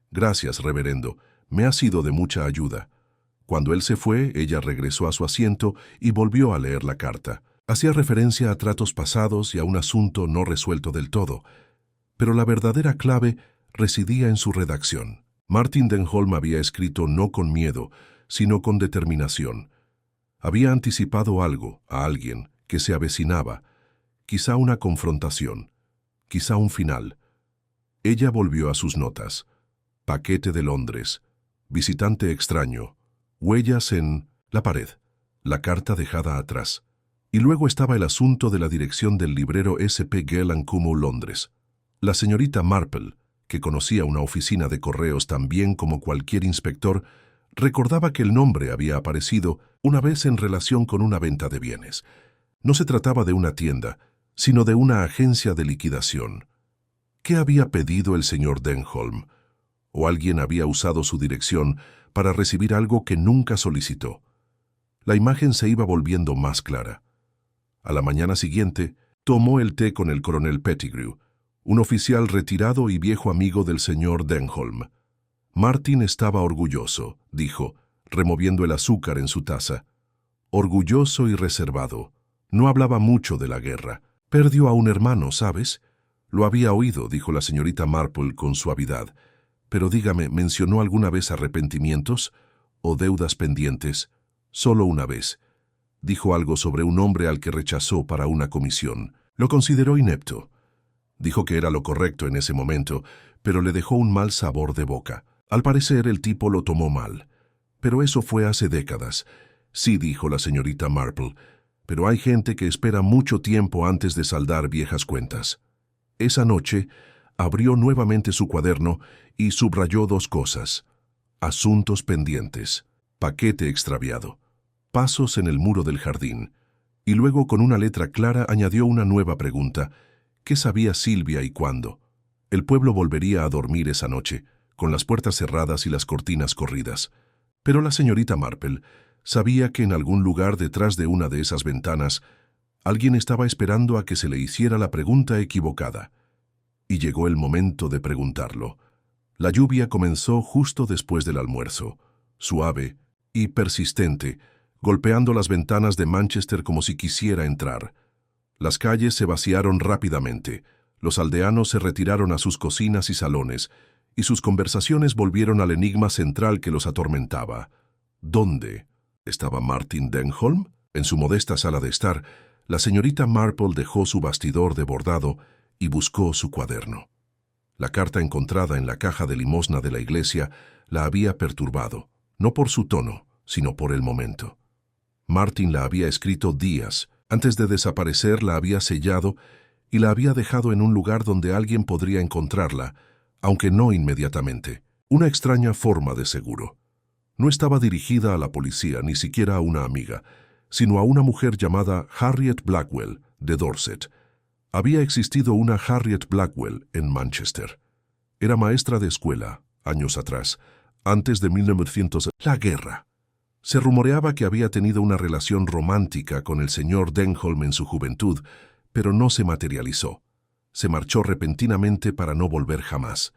Gracias, reverendo. Me ha sido de mucha ayuda. Cuando él se fue, ella regresó a su asiento y volvió a leer la carta. Hacía referencia a tratos pasados y a un asunto no resuelto del todo, pero la verdadera clave residía en su redacción. Martin Denholm había escrito no con miedo, sino con determinación. Había anticipado algo, a alguien, que se avecinaba, quizá una confrontación, quizá un final. Ella volvió a sus notas. Paquete de Londres, visitante extraño, huellas en la pared, la carta dejada atrás. Y luego estaba el asunto de la dirección del librero S.P. Gell & Cummel, Londres. La señorita Marple, que conocía una oficina de correos tan bien como cualquier inspector, recordaba que el nombre había aparecido una vez en relación con una venta de bienes. No se trataba de una tienda, sino de una agencia de liquidación. ¿Qué había pedido el señor Denholm? ¿O alguien había usado su dirección para recibir algo que nunca solicitó? La imagen se iba volviendo más clara. A la mañana siguiente, tomó el té con el coronel Pettigrew, un oficial retirado y viejo amigo del señor Denholm. Martin estaba orgulloso, dijo, removiendo el azúcar en su taza. Orgulloso y reservado. No hablaba mucho de la guerra. Perdió a un hermano, ¿sabes? Lo había oído, dijo la señorita Marple con suavidad. Pero dígame, ¿mencionó alguna vez arrepentimientos o deudas pendientes? Solo una vez. Dijo algo sobre un hombre al que rechazó para una comisión. Lo consideró inepto. Dijo que era lo correcto en ese momento, pero le dejó un mal sabor de boca. Al parecer el tipo lo tomó mal. Pero eso fue hace décadas. Sí, dijo la señorita Marple, pero hay gente que espera mucho tiempo antes de saldar viejas cuentas. Esa noche abrió nuevamente su cuaderno y subrayó dos cosas: asuntos pendientes, paquete extraviado, pasos en el muro del jardín, y luego con una letra clara añadió una nueva pregunta: ¿qué sabía Silvia y cuándo? El pueblo volvería a dormir esa noche, con las puertas cerradas y las cortinas corridas. Pero la señorita Marple sabía que en algún lugar detrás de una de esas ventanas alguien estaba esperando a que se le hiciera la pregunta equivocada. Y llegó el momento de preguntarlo. La lluvia comenzó justo después del almuerzo, suave y persistente, golpeando las ventanas de Manchester como si quisiera entrar. Las calles se vaciaron rápidamente, los aldeanos se retiraron a sus cocinas y salones, y sus conversaciones volvieron al enigma central que los atormentaba. ¿Dónde estaba Martin Denholm? En su modesta sala de estar, la señorita Marple dejó su bastidor de bordado y buscó su cuaderno. La carta encontrada en la caja de limosna de la iglesia la había perturbado, no por su tono, sino por el momento. Martin la había escrito días. Antes de desaparecer la había sellado y la había dejado en un lugar donde alguien podría encontrarla, aunque no inmediatamente. Una extraña forma de seguro. No estaba dirigida a la policía, ni siquiera a una amiga, sino a una mujer llamada Harriet Blackwell, de Dorset. Había existido una Harriet Blackwell en Manchester. Era maestra de escuela, años atrás, antes de 1900. La guerra. Se rumoreaba que había tenido una relación romántica con el señor Denholm en su juventud, pero no se materializó. Se marchó repentinamente para no volver jamás.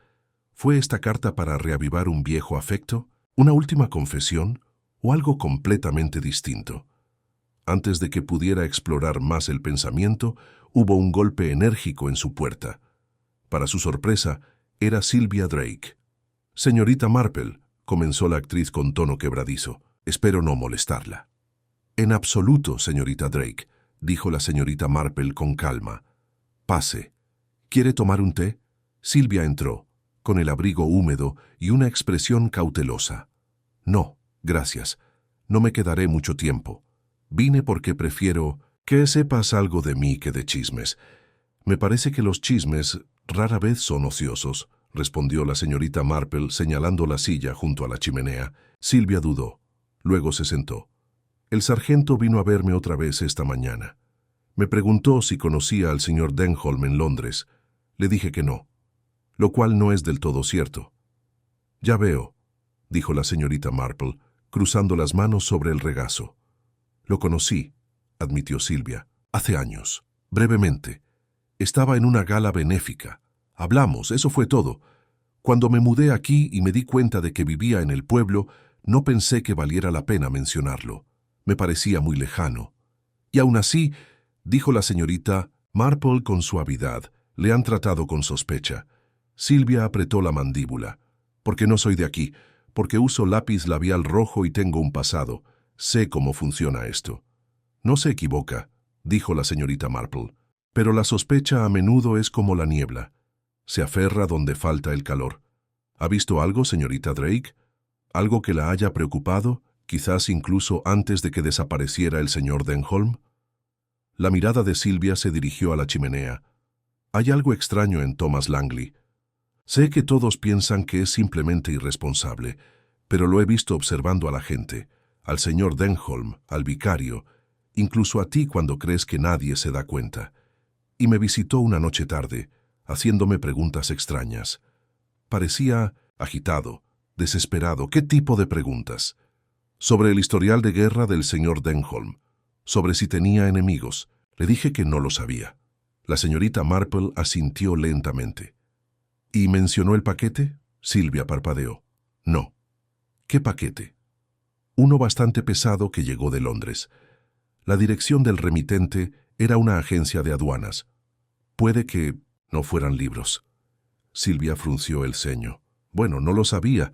¿Fue esta carta para reavivar un viejo afecto? ¿Una última confesión? ¿O algo completamente distinto? Antes de que pudiera explorar más el pensamiento, hubo un golpe enérgico en su puerta. Para su sorpresa, era Sylvia Drake. «Señorita Marple», comenzó la actriz con tono quebradizo, «espero no molestarla». «En absoluto, señorita Drake», dijo la señorita Marple con calma. «Pase. ¿Quiere tomar un té?» Silvia entró, con el abrigo húmedo y una expresión cautelosa. «No, gracias. No me quedaré mucho tiempo. Vine porque prefiero que sepas algo de mí que de chismes. Me parece que los chismes rara vez son ociosos», respondió la señorita Marple señalando la silla junto a la chimenea. Silvia dudó. Luego se sentó. «El sargento vino a verme otra vez esta mañana. Me preguntó si conocía al señor Denholm en Londres. Le dije que no, lo cual no es del todo cierto». «Ya veo», dijo la señorita Marple, cruzando las manos sobre el regazo. «Lo conocí», admitió Silvia, «hace años, brevemente. Estaba en una gala benéfica. Hablamos, eso fue todo. Cuando me mudé aquí y me di cuenta de que vivía en el pueblo, no pensé que valiera la pena mencionarlo. Me parecía muy lejano. Y aún así, dijo la señorita Marple con suavidad, le han tratado con sospecha. Silvia apretó la mandíbula. Porque no soy de aquí, porque uso lápiz labial rojo y tengo un pasado. Sé cómo funciona esto. No se equivoca, dijo la señorita Marple, pero la sospecha a menudo es como la niebla. Se aferra donde falta el calor. ¿Ha visto algo, señorita Drake? ¿Algo que la haya preocupado, quizás incluso antes de que desapareciera el señor Denholm? La mirada de Silvia se dirigió a la chimenea. Hay algo extraño en Thomas Langley. Sé que todos piensan que es simplemente irresponsable, pero lo he visto observando a la gente, al señor Denholm, al vicario, incluso a ti cuando crees que nadie se da cuenta. Y me visitó una noche tarde, haciéndome preguntas extrañas. Parecía agitado, desesperado. ¿Qué tipo de preguntas? Sobre el historial de guerra del señor Denholm, sobre si tenía enemigos. Le dije que no lo sabía. La señorita Marple asintió lentamente. ¿Y mencionó el paquete? Silvia parpadeó. No. ¿Qué paquete? Uno bastante pesado que llegó de Londres. La dirección del remitente era una agencia de aduanas. Puede que no fueran libros. Silvia frunció el ceño. Bueno, no lo sabía,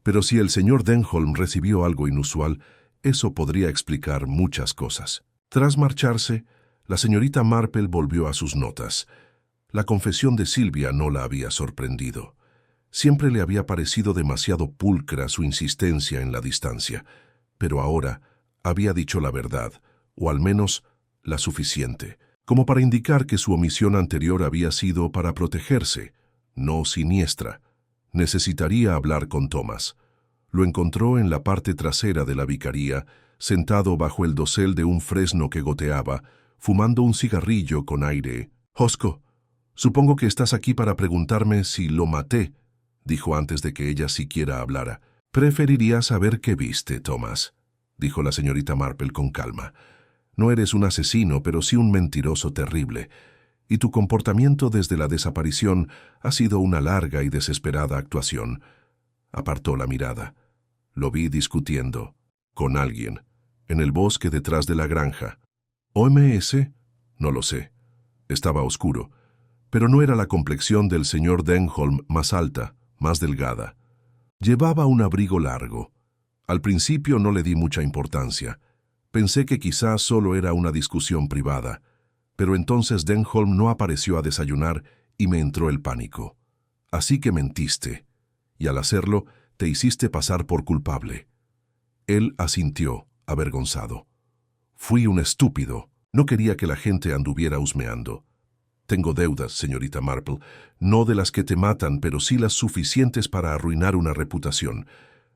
pero si el señor Denholm recibió algo inusual, eso podría explicar muchas cosas. Tras marcharse, la señorita Marple volvió a sus notas. La confesión de Silvia no la había sorprendido. Siempre le había parecido demasiado pulcra su insistencia en la distancia, pero ahora había dicho la verdad, o al menos la suficiente, como para indicar que su omisión anterior había sido para protegerse, no siniestra. Necesitaría hablar con Thomas. Lo encontró en la parte trasera de la vicaría, sentado bajo el dosel de un fresno que goteaba, fumando un cigarrillo con aire. «Hosco, supongo que estás aquí para preguntarme si lo maté», dijo antes de que ella siquiera hablara. «Preferiría saber qué viste, Thomas», dijo la señorita Marple con calma. «No eres un asesino, pero sí un mentiroso terrible. Y tu comportamiento desde la desaparición ha sido una larga y desesperada actuación». Apartó la mirada. Lo vi discutiendo con alguien en el bosque detrás de la granja. ¿OMS? No lo sé. Estaba oscuro, pero no era la complexión del señor Denholm más alta, más delgada. Llevaba un abrigo largo. Al principio no le di mucha importancia. Pensé que quizás solo era una discusión privada, pero entonces Denholm no apareció a desayunar y me entró el pánico. Así que mentiste, y al hacerlo te hiciste pasar por culpable. Él asintió, avergonzado. Fui un estúpido. No quería que la gente anduviera husmeando. Tengo deudas, señorita Marple, no de las que te matan, pero sí las suficientes para arruinar una reputación.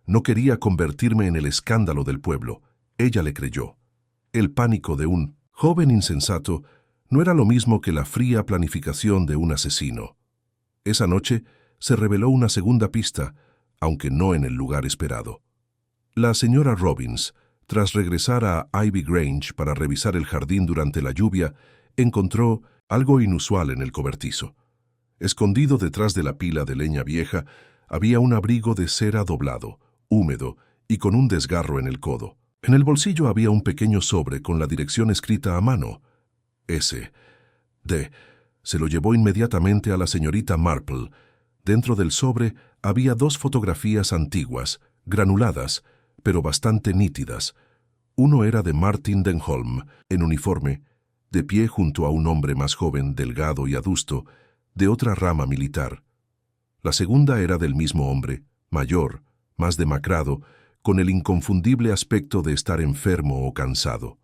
No quería convertirme en el escándalo del pueblo. Ella le creyó. El pánico de un joven insensato no era lo mismo que la fría planificación de un asesino. Esa noche se reveló una segunda pista, aunque no en el lugar esperado. La señora Robbins, tras regresar a Ivy Grange para revisar el jardín durante la lluvia, encontró algo inusual en el cobertizo. Escondido detrás de la pila de leña vieja, había un abrigo de cera doblado, húmedo y con un desgarro en el codo. En el bolsillo había un pequeño sobre con la dirección escrita a mano. S.D. Se lo llevó inmediatamente a la señorita Marple. Dentro del sobre había 2 fotografías antiguas, granuladas, pero bastante nítidas. Uno era de Martin Denholm, en uniforme, de pie junto a un hombre más joven, delgado y adusto, de otra rama militar. La segunda era del mismo hombre, mayor, más demacrado, con el inconfundible aspecto de estar enfermo o cansado.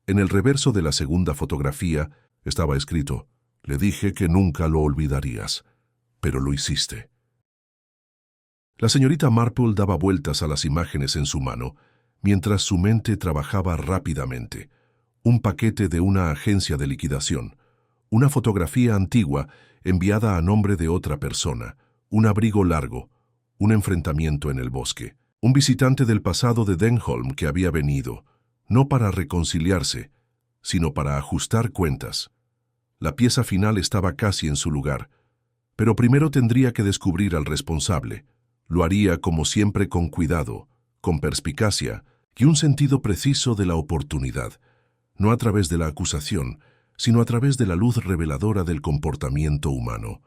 En el reverso de la segunda fotografía estaba escrito: «Le dije que nunca lo olvidarías, pero lo hiciste». La señorita Marple daba vueltas a las imágenes en su mano, mientras su mente trabajaba rápidamente. Un paquete de una agencia de liquidación, una fotografía antigua enviada a nombre de otra persona, un abrigo largo, un enfrentamiento en el bosque, un visitante del pasado de Denholm que había venido, no para reconciliarse, sino para ajustar cuentas. La pieza final estaba casi en su lugar, pero primero tendría que descubrir al responsable. Lo haría como siempre con cuidado, con perspicacia y un sentido preciso de la oportunidad, no a través de la acusación, sino a través de la luz reveladora del comportamiento humano.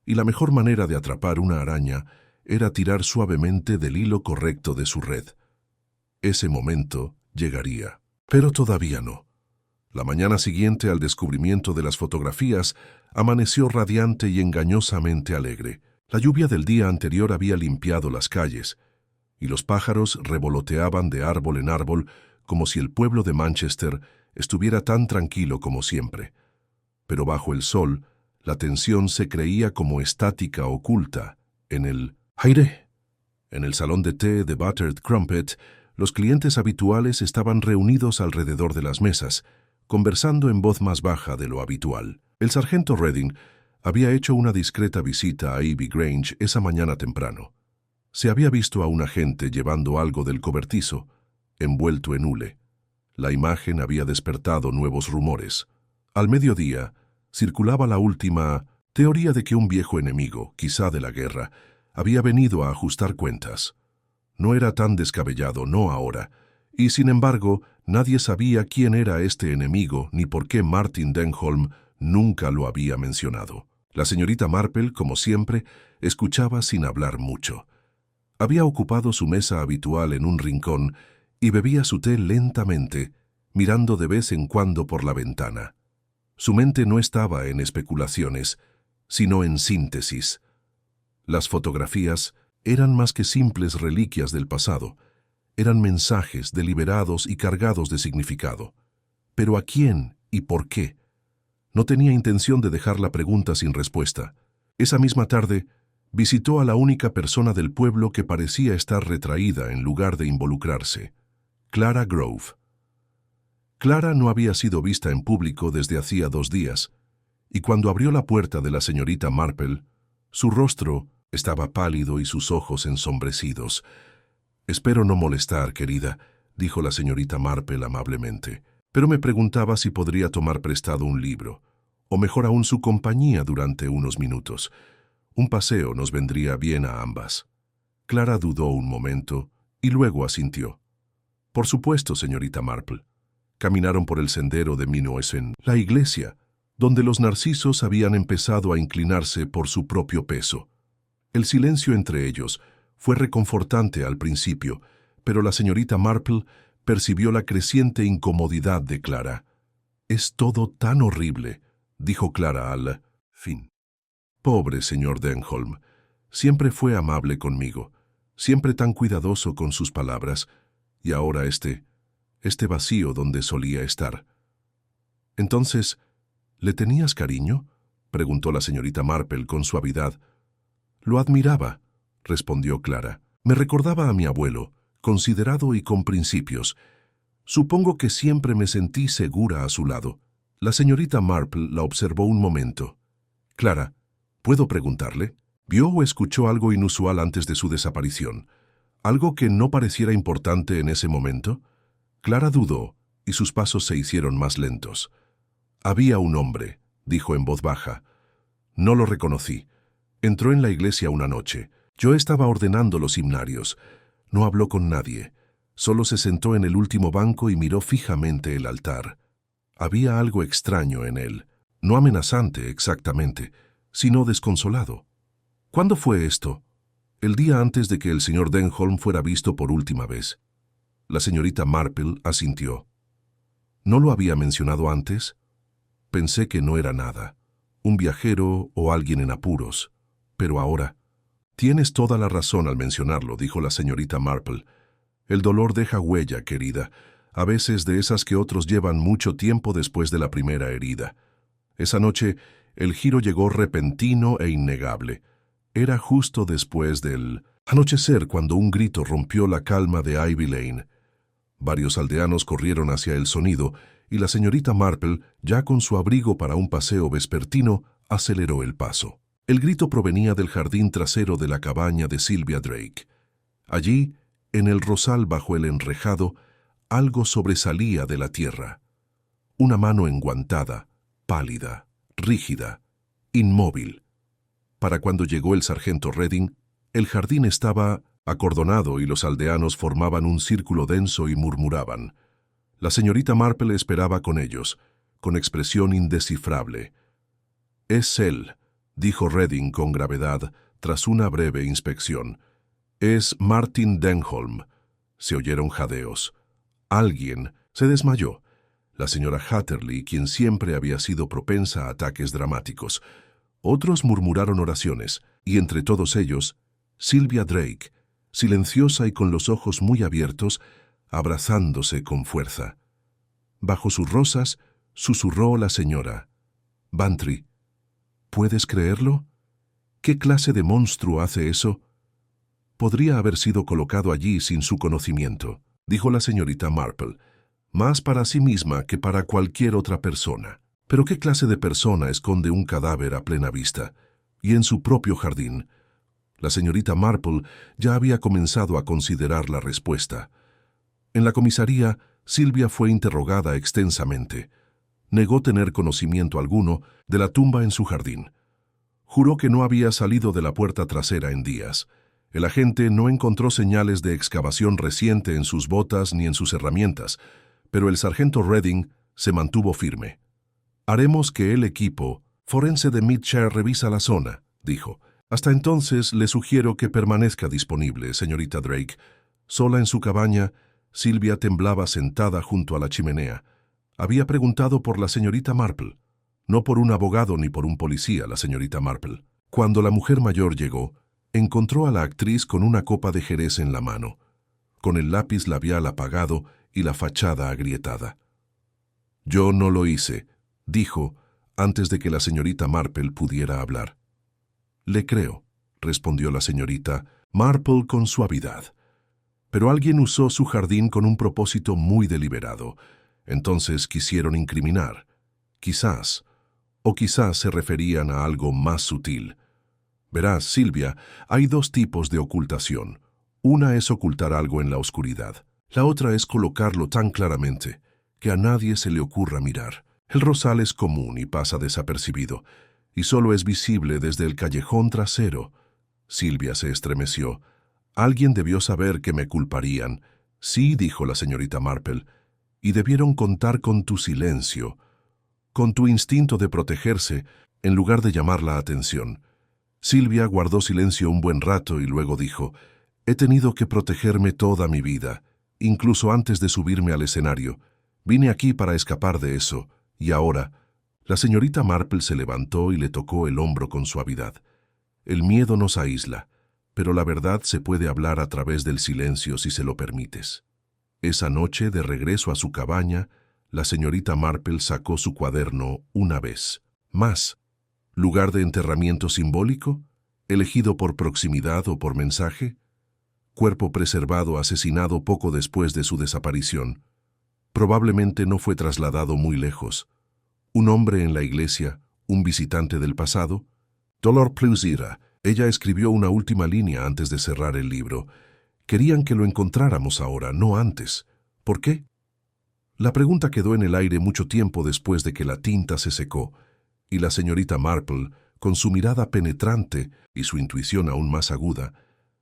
Y la mejor manera de atrapar una araña era tirar suavemente del hilo correcto de su red. Ese momento llegaría, pero todavía no. La mañana siguiente al descubrimiento de las fotografías, amaneció radiante y engañosamente alegre. La lluvia del día anterior había limpiado las calles, y los pájaros revoloteaban de árbol en árbol como si el pueblo de Manchester estuviera tan tranquilo como siempre. Pero bajo el sol, la tensión se creía como estática oculta en el aire. En el salón de té de Buttered Crumpet, los clientes habituales estaban reunidos alrededor de las mesas, conversando en voz más baja de lo habitual. El sargento Redding había hecho una discreta visita a Ivy Grange esa mañana temprano. Se había visto a un agente llevando algo del cobertizo, envuelto en hule. La imagen había despertado nuevos rumores. Al mediodía, circulaba la última teoría de que un viejo enemigo, quizá de la guerra, había venido a ajustar cuentas. No era tan descabellado, no ahora, y sin embargo, nadie sabía quién era este enemigo ni por qué Martin Denholm nunca lo había mencionado. La señorita Marple, como siempre, escuchaba sin hablar mucho. Había ocupado su mesa habitual en un rincón y bebía su té lentamente, mirando de vez en cuando por la ventana. Su mente no estaba en especulaciones, sino en síntesis. Las fotografías eran más que simples reliquias del pasado. Eran mensajes deliberados y cargados de significado. ¿Pero a quién y por qué? No tenía intención de dejar la pregunta sin respuesta. Esa misma tarde, visitó a la única persona del pueblo que parecía estar retraída en lugar de involucrarse, Clara Grove. Clara no había sido vista en público desde hacía 2 días, y cuando abrió la puerta de la señorita Marple, su rostro estaba pálido y sus ojos ensombrecidos. «Espero no molestar, querida», dijo la señorita Marple amablemente, «pero me preguntaba si podría tomar prestado un libro, o mejor aún su compañía durante unos minutos. Un paseo nos vendría bien a ambas». Clara dudó un momento y luego asintió. «Por supuesto, señorita Marple». Caminaron por el sendero de Minnoesen, la iglesia, donde los narcisos habían empezado a inclinarse por su propio peso. El silencio entre ellos fue reconfortante al principio, pero la señorita Marple percibió la creciente incomodidad de Clara. «Es todo tan horrible», dijo Clara al fin. «Pobre señor Denholm, siempre fue amable conmigo, siempre tan cuidadoso con sus palabras, y ahora este vacío donde solía estar». «Entonces, ¿le tenías cariño?», preguntó la señorita Marple con suavidad. «Lo admiraba», respondió Clara. «Me recordaba a mi abuelo, considerado y con principios. Supongo que siempre me sentí segura a su lado». La señorita Marple la observó un momento. «Clara, ¿puedo preguntarle? ¿Vio o escuchó algo inusual antes de su desaparición? ¿Algo que no pareciera importante en ese momento?». Clara dudó, y sus pasos se hicieron más lentos. «Había un hombre», dijo en voz baja. «No lo reconocí. Entró en la iglesia una noche. Yo estaba ordenando los himnarios. No habló con nadie. Solo se sentó en el último banco y miró fijamente el altar. Había algo extraño en él, no amenazante exactamente, sino desconsolado». «¿Cuándo fue esto?». «El día antes de que el señor Denholm fuera visto por última vez». La señorita Marple asintió. «¿No lo había mencionado antes?». «Pensé que no era nada, un viajero o alguien en apuros. Pero ahora…». «Tienes toda la razón al mencionarlo», dijo la señorita Marple. «El dolor deja huella, querida, a veces de esas que otros llevan mucho tiempo después de la primera herida. Esa noche, el giro llegó repentino e innegable. Era justo después del anochecer cuando un grito rompió la calma de Ivy Lane. Varios aldeanos corrieron hacia el sonido y la señorita Marple, ya con su abrigo para un paseo vespertino, aceleró el paso. El grito provenía del jardín trasero de la cabaña de Sylvia Drake. Allí, en el rosal bajo el enrejado, algo sobresalía de la tierra. Una mano enguantada, pálida, rígida, inmóvil. Para cuando llegó el sargento Redding, el jardín estaba acordonado y los aldeanos formaban un círculo denso y murmuraban. La señorita Marple esperaba con ellos, con expresión indescifrable. «Es él», dijo Redding con gravedad, tras una breve inspección. «Es Martin Denholm». Se oyeron jadeos. Alguien se desmayó. La señora Hatterley, quien siempre había sido propensa a ataques dramáticos. Otros murmuraron oraciones, y entre todos ellos, Sylvia Drake, silenciosa y con los ojos muy abiertos, abrazándose con fuerza. Bajo sus rosas, susurró la señora. «Bantry, ¿puedes creerlo? ¿Qué clase de monstruo hace eso?» «Podría haber sido colocado allí sin su conocimiento», dijo la señorita Marple, «más para sí misma que para cualquier otra persona. Pero ¿qué clase de persona esconde un cadáver a plena vista? Y en su propio jardín?» La señorita Marple ya había comenzado a considerar la respuesta. En la comisaría, Sylvia fue interrogada extensamente. Negó tener conocimiento alguno de la tumba en su jardín. Juró que no había salido de la puerta trasera en días. El agente no encontró señales de excavación reciente en sus botas ni en sus herramientas, pero el sargento Redding se mantuvo firme. «Haremos que el equipo forense de Midshire revisa la zona», dijo. «Hasta entonces le sugiero que permanezca disponible, señorita Drake». Sola en su cabaña, Sylvia temblaba sentada junto a la chimenea. Había preguntado por la señorita Marple. No por un abogado ni por un policía, la señorita Marple. Cuando la mujer mayor llegó, encontró a la actriz con una copa de jerez en la mano, con el lápiz labial apagado y la fachada agrietada. «Yo no lo hice», dijo, antes de que la señorita Marple pudiera hablar. «Le creo», respondió la señorita Marple con suavidad. «Pero alguien usó su jardín con un propósito muy deliberado. Entonces quisieron incriminar. Quizás, o quizás se referían a algo más sutil. Verás, Sylvia, hay dos tipos de ocultación. Una es ocultar algo en la oscuridad. La otra es colocarlo tan claramente que a nadie se le ocurra mirar. El rosal es común y pasa desapercibido, y solo es visible desde el callejón trasero». Sylvia se estremeció. «Alguien debió saber que me culparían». «Sí», dijo la señorita Marple, «y debieron contar con tu silencio, con tu instinto de protegerse, en lugar de llamar la atención». Sylvia guardó silencio un buen rato y luego dijo: «He tenido que protegerme toda mi vida, incluso antes de subirme al escenario. Vine aquí para escapar de eso, y ahora...». La señorita Marple se levantó y le tocó el hombro con suavidad. «El miedo nos aísla, pero la verdad se puede hablar a través del silencio si se lo permites». Esa noche, de regreso a su cabaña, la señorita Marple sacó su cuaderno una vez más. ¿Lugar de enterramiento simbólico? ¿Elegido por proximidad o por mensaje? Cuerpo preservado asesinado poco después de su desaparición. Probablemente no fue trasladado muy lejos. Un hombre en la iglesia, un visitante del pasado. Dolor plus ira. Ella escribió una última línea antes de cerrar el libro. Querían que lo encontráramos ahora, no antes. ¿Por qué? La pregunta quedó en el aire mucho tiempo después de que la tinta se secó, y la señorita Marple, con su mirada penetrante y su intuición aún más aguda,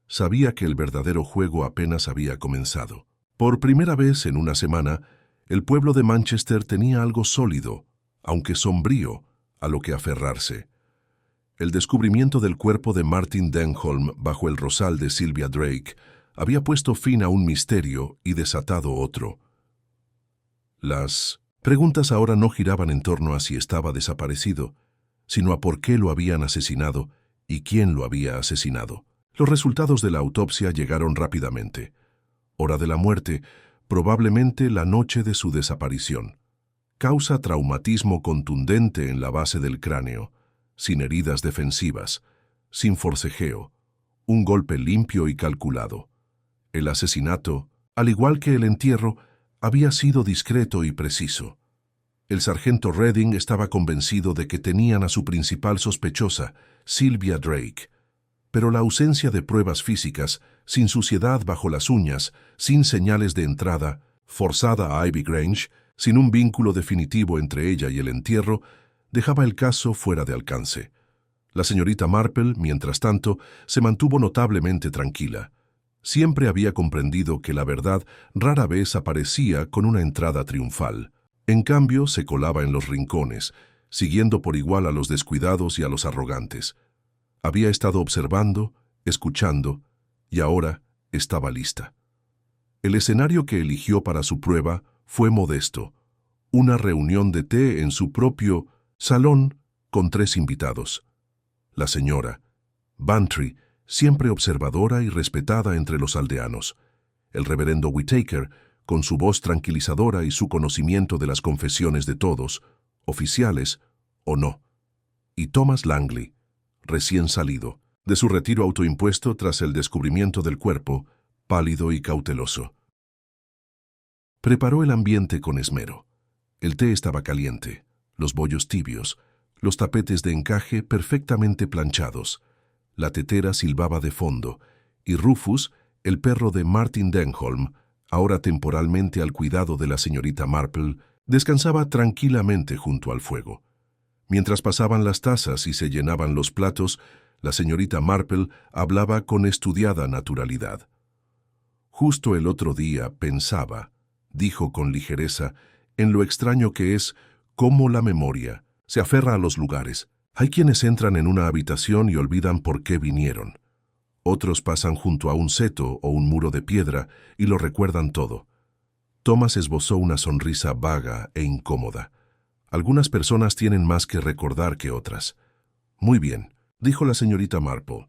sabía que el verdadero juego apenas había comenzado. Por primera vez en una semana, el pueblo de Manchester tenía algo sólido, aunque sombrío, a lo que aferrarse. El descubrimiento del cuerpo de Martin Denholm bajo el rosal de Sylvia Drake había puesto fin a un misterio y desatado otro. Las preguntas ahora no giraban en torno a si estaba desaparecido, sino a por qué lo habían asesinado y quién lo había asesinado. Los resultados de la autopsia llegaron rápidamente. Hora de la muerte, probablemente la noche de su desaparición. Causa traumatismo contundente en la base del cráneo, sin heridas defensivas, sin forcejeo, un golpe limpio y calculado. El asesinato, al igual que el entierro, había sido discreto y preciso. El sargento Redding estaba convencido de que tenían a su principal sospechosa, Sylvia Drake, pero la ausencia de pruebas físicas, sin suciedad bajo las uñas, sin señales de entrada, forzada a Ivy Grange, sin un vínculo definitivo entre ella y el entierro, dejaba el caso fuera de alcance. La señorita Marple, mientras tanto, se mantuvo notablemente tranquila. Siempre había comprendido que la verdad rara vez aparecía con una entrada triunfal. En cambio, se colaba en los rincones, siguiendo por igual a los descuidados y a los arrogantes. Había estado observando, escuchando, y ahora estaba lista. El escenario que eligió para su prueba fue modesto. Una reunión de té en su propio salón con 3 invitados. La señora Bantry, siempre observadora y respetada entre los aldeanos. El reverendo Whittaker, con su voz tranquilizadora y su conocimiento de las confesiones de todos, oficiales o no. Y Thomas Langley, recién salido de su retiro autoimpuesto tras el descubrimiento del cuerpo, pálido y cauteloso. Preparó el ambiente con esmero. El té estaba caliente, los bollos tibios, los tapetes de encaje perfectamente planchados. La tetera silbaba de fondo, y Rufus, el perro de Martin Denholm, ahora temporalmente al cuidado de la señorita Marple, descansaba tranquilamente junto al fuego. Mientras pasaban las tazas y se llenaban los platos, la señorita Marple hablaba con estudiada naturalidad. Justo el otro día pensaba, dijo con ligereza, en lo extraño que es cómo la memoria se aferra a los lugares. Hay quienes entran en una habitación y olvidan por qué vinieron. Otros pasan junto a un seto o un muro de piedra y lo recuerdan todo. Thomas esbozó una sonrisa vaga e incómoda. Algunas personas tienen más que recordar que otras. Muy bien, dijo la señorita Marple.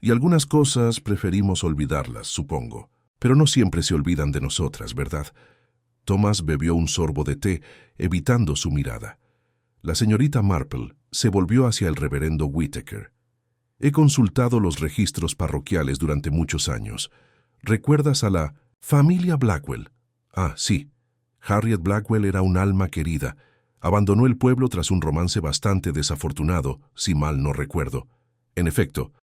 Y algunas cosas preferimos olvidarlas, supongo. Pero no siempre se olvidan de nosotras, ¿verdad? Thomas bebió un sorbo de té, evitando su mirada. La señorita Marple se volvió hacia el reverendo Whittaker. He consultado los registros parroquiales durante muchos años. ¿Recuerdas a la familia Blackwell? Ah, sí. Harriet Blackwell era un alma querida. Abandonó el pueblo tras un romance bastante desafortunado, si mal no recuerdo. En efecto,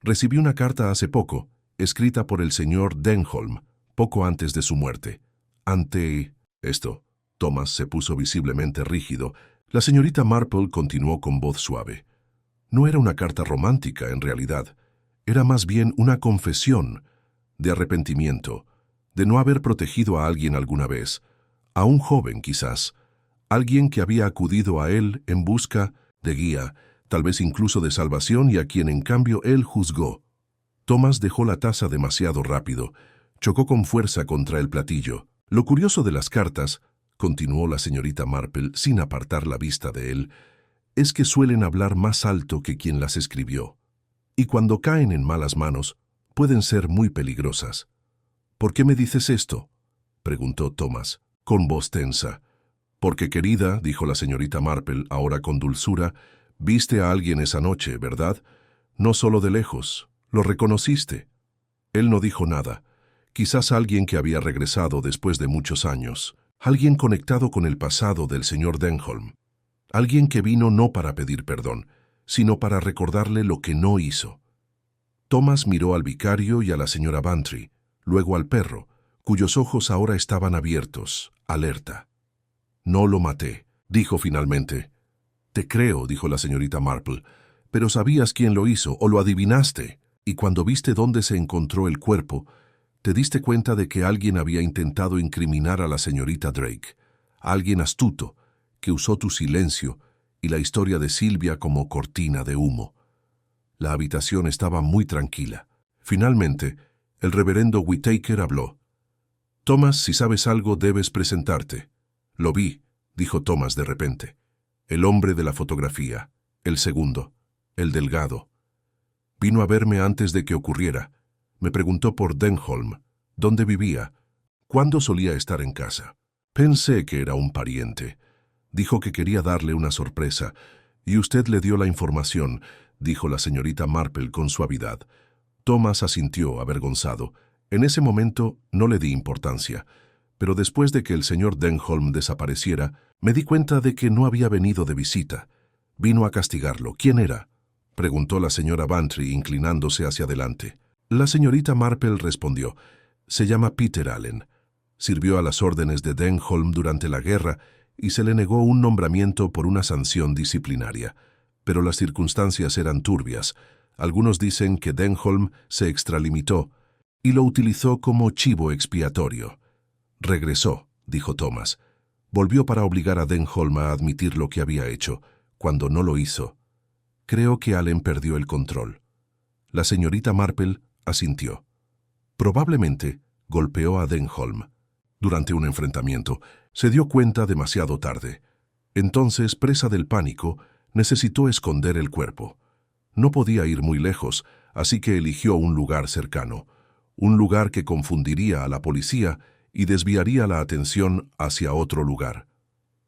recibí una carta hace poco, escrita por el señor Denholm, poco antes de su muerte. Ante esto, Thomas se puso visiblemente rígido. La señorita Marple continuó con voz suave. No era una carta romántica, en realidad. Era más bien una confesión de arrepentimiento, de no haber protegido a alguien alguna vez, a un joven quizás, alguien que había acudido a él en busca de guía, tal vez incluso de salvación, y a quien en cambio él juzgó. Thomas dejó la taza demasiado rápido, chocó con fuerza contra el platillo. Lo curioso de las cartas, continuó la señorita Marple sin apartar la vista de él, es que suelen hablar más alto que quien las escribió. Y cuando caen en malas manos, pueden ser muy peligrosas. ¿Por qué me dices esto?, preguntó Thomas, con voz tensa. Porque, querida, dijo la señorita Marple, ahora con dulzura, viste a alguien esa noche, ¿verdad? No solo de lejos. Lo reconociste. Él no dijo nada. Quizás alguien que había regresado después de muchos años. Alguien conectado con el pasado del señor Denholm. Alguien que vino no para pedir perdón, sino para recordarle lo que no hizo. Thomas miró al vicario y a la señora Bantry, luego al perro, cuyos ojos ahora estaban abiertos, alerta. No lo maté, dijo finalmente. Te creo, dijo la señorita Marple, pero sabías quién lo hizo o lo adivinaste, y cuando viste dónde se encontró el cuerpo, te diste cuenta de que alguien había intentado incriminar a la señorita Drake, alguien astuto, que usó tu silencio y la historia de Silvia como cortina de humo. La habitación estaba muy tranquila. Finalmente, el reverendo Whittaker habló. Thomas, si sabes algo, debes presentarte. Lo vi, dijo Thomas de repente. El hombre de la fotografía, el segundo, el delgado. Vino a verme antes de que ocurriera. Me preguntó por Denholm, dónde vivía, cuándo solía estar en casa. Pensé que era un pariente. Dijo que quería darle una sorpresa, y usted le dio la información, dijo la señorita Marple con suavidad. Thomas asintió, avergonzado. En ese momento no le di importancia, pero después de que el señor Denholm desapareciera, me di cuenta de que no había venido de visita. Vino a castigarlo. ¿Quién era?, preguntó la señora Bantry, inclinándose hacia adelante. La señorita Marple respondió. Se llama Peter Allen. Sirvió a las órdenes de Denholm durante la guerra y se le negó un nombramiento por una sanción disciplinaria. Pero las circunstancias eran turbias. Algunos dicen que Denholm se extralimitó y lo utilizó como chivo expiatorio. Regresó, dijo Thomas. Volvió para obligar a Denholm a admitir lo que había hecho. Cuando no lo hizo, creo que Allen perdió el control. La señorita Marple asintió. Probablemente golpeó a Denholm. Durante un enfrentamiento, se dio cuenta demasiado tarde. Entonces, presa del pánico, necesitó esconder el cuerpo. No podía ir muy lejos, así que eligió un lugar cercano, un lugar que confundiría a la policía y desviaría la atención hacia otro lugar.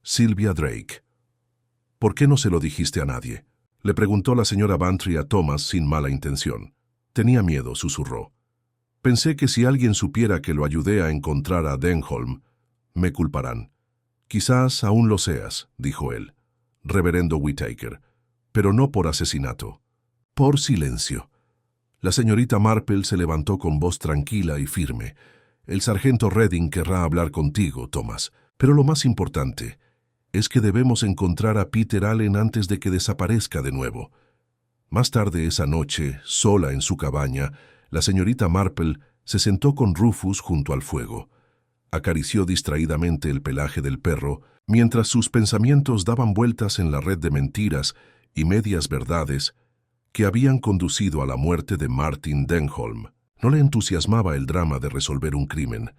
Sylvia Drake. ¿Por qué no se lo dijiste a nadie?, le preguntó la señora Bantry a Thomas sin mala intención. Tenía miedo, susurró. Pensé que si alguien supiera que lo ayudé a encontrar a Denholm, me culparán. Quizás aún lo seas, dijo él, reverendo Whittaker, pero no por asesinato. Por silencio. La señorita Marple se levantó con voz tranquila y firme. El sargento Redding querrá hablar contigo, Thomas, pero lo más importante es que debemos encontrar a Peter Allen antes de que desaparezca de nuevo. Más tarde esa noche, sola en su cabaña, la señorita Marple se sentó con Rufus junto al fuego. Acarició distraídamente el pelaje del perro, mientras sus pensamientos daban vueltas en la red de mentiras y medias verdades que habían conducido a la muerte de Martin Denholm. No le entusiasmaba el drama de resolver un crimen.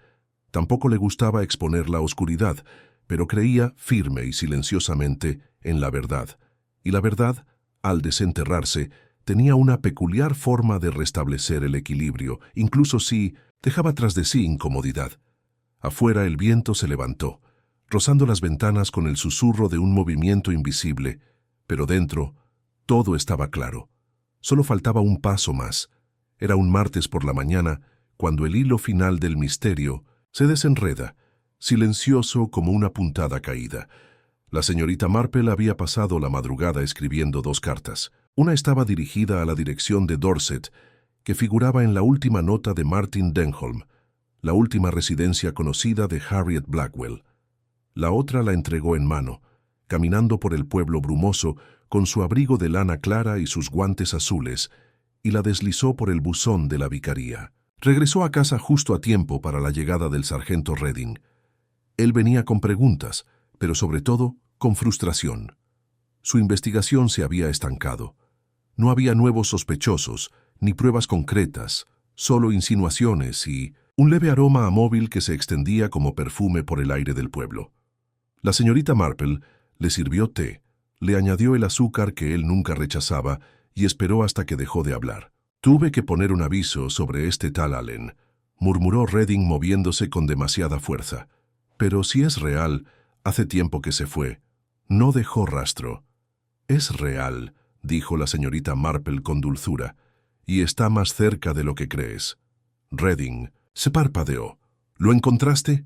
Tampoco le gustaba exponer la oscuridad, pero creía firme y silenciosamente en la verdad. Y la verdad, al desenterrarse, tenía una peculiar forma de restablecer el equilibrio, incluso si dejaba tras de sí incomodidad. Afuera el viento se levantó, rozando las ventanas con el susurro de un movimiento invisible, pero dentro todo estaba claro. Solo faltaba un paso más. Era un martes por la mañana, cuando el hilo final del misterio se desenreda, silencioso como una puntada caída. La señorita Marple había pasado la madrugada escribiendo 2 cartas. Una estaba dirigida a la dirección de Dorset, que figuraba en la última nota de Martin Denholm, la última residencia conocida de Harriet Blackwell. La otra la entregó en mano, caminando por el pueblo brumoso, con su abrigo de lana clara y sus guantes azules, y la deslizó por el buzón de la vicaría. Regresó a casa justo a tiempo para la llegada del sargento Redding. Él venía con preguntas, pero sobre todo con frustración. Su investigación se había estancado. No había nuevos sospechosos, ni pruebas concretas, solo insinuaciones y un leve aroma a móvil que se extendía como perfume por el aire del pueblo. La señorita Marple le sirvió té, le añadió el azúcar que él nunca rechazaba y esperó hasta que dejó de hablar. «Tuve que poner un aviso sobre este tal Allen», murmuró Redding moviéndose con demasiada fuerza. «Pero si es real, hace tiempo que se fue. No dejó rastro». «Es real», dijo la señorita Marple con dulzura, «y está más cerca de lo que crees». Redding se parpadeó. «¿Lo encontraste?»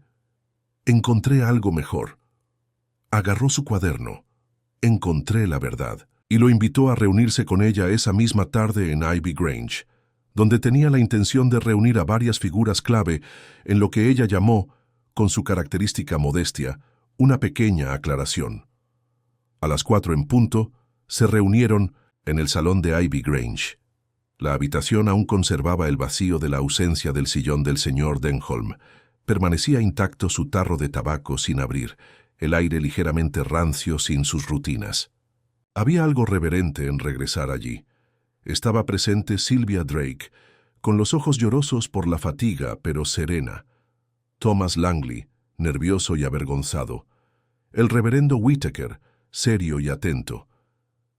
«Encontré algo mejor». Agarró su cuaderno. «Encontré la verdad», y lo invitó a reunirse con ella esa misma tarde en Ivy Grange, donde tenía la intención de reunir a varias figuras clave en lo que ella llamó, con su característica modestia, una pequeña aclaración. A las 4 en punto, se reunieron en el salón de Ivy Grange. La habitación aún conservaba el vacío de la ausencia del sillón del señor Denholm. Permanecía intacto su tarro de tabaco sin abrir, el aire ligeramente rancio sin sus rutinas. Había algo reverente en regresar allí. Estaba presente Sylvia Drake, con los ojos llorosos por la fatiga, pero serena. Thomas Langley, nervioso y avergonzado. El reverendo Whittaker, serio y atento.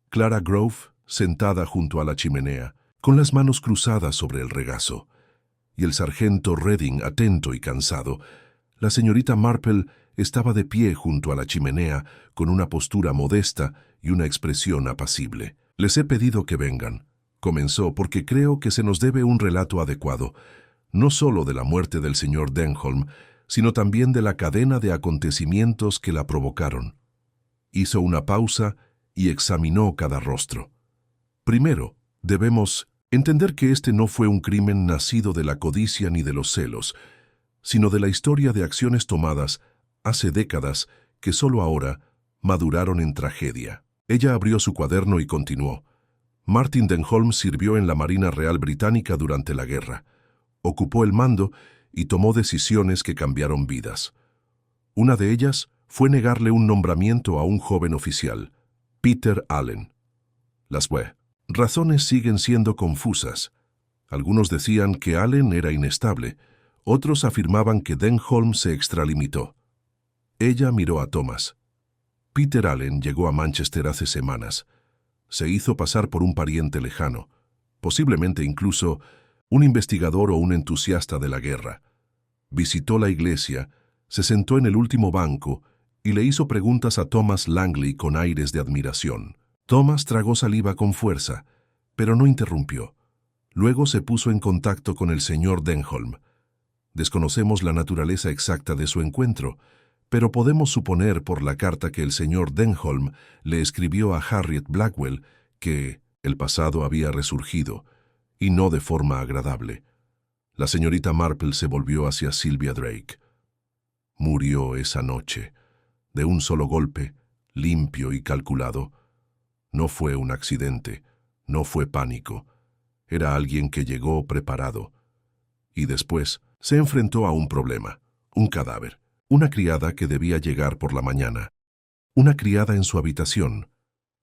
Clara Grove, sentada junto a la chimenea, con las manos cruzadas sobre el regazo. Y el sargento Redding, atento y cansado. La señorita Marple estaba de pie junto a la chimenea, con una postura modesta y una expresión apacible. «Les he pedido que vengan», comenzó, «porque creo que se nos debe un relato adecuado, no solo de la muerte del señor Denholm, sino también de la cadena de acontecimientos que la provocaron». Hizo una pausa y examinó cada rostro. «Primero, debemos entender que este no fue un crimen nacido de la codicia ni de los celos, sino de la historia de acciones tomadas hace décadas que solo ahora maduraron en tragedia. Ella abrió su cuaderno y continuó. Martin Denholm sirvió en la Marina Real Británica durante la guerra. Ocupó el mando y tomó decisiones que cambiaron vidas. Una de ellas fue negarle un nombramiento a un joven oficial, Peter Allen. Las razones siguen siendo confusas. Algunos decían que Allen era inestable, otros afirmaban que Denholm se extralimitó. Ella miró a Thomas. Peter Allen llegó a Manchester hace semanas. Se hizo pasar por un pariente lejano, posiblemente incluso un investigador o un entusiasta de la guerra. Visitó la iglesia, se sentó en el último banco y le hizo preguntas a Thomas Langley con aires de admiración. Thomas tragó saliva con fuerza, pero no interrumpió. Luego se puso en contacto con el señor Denholm. Desconocemos la naturaleza exacta de su encuentro, pero podemos suponer por la carta que el señor Denholm le escribió a Harriet Blackwell que el pasado había resurgido, y no de forma agradable. La señorita Marple se volvió hacia Sylvia Drake. Murió esa noche, de un solo golpe, limpio y calculado. No fue un accidente, no fue pánico. Era alguien que llegó preparado. Y después se enfrentó a un problema, un cadáver. Una criada que debía llegar por la mañana. Una criada en su habitación.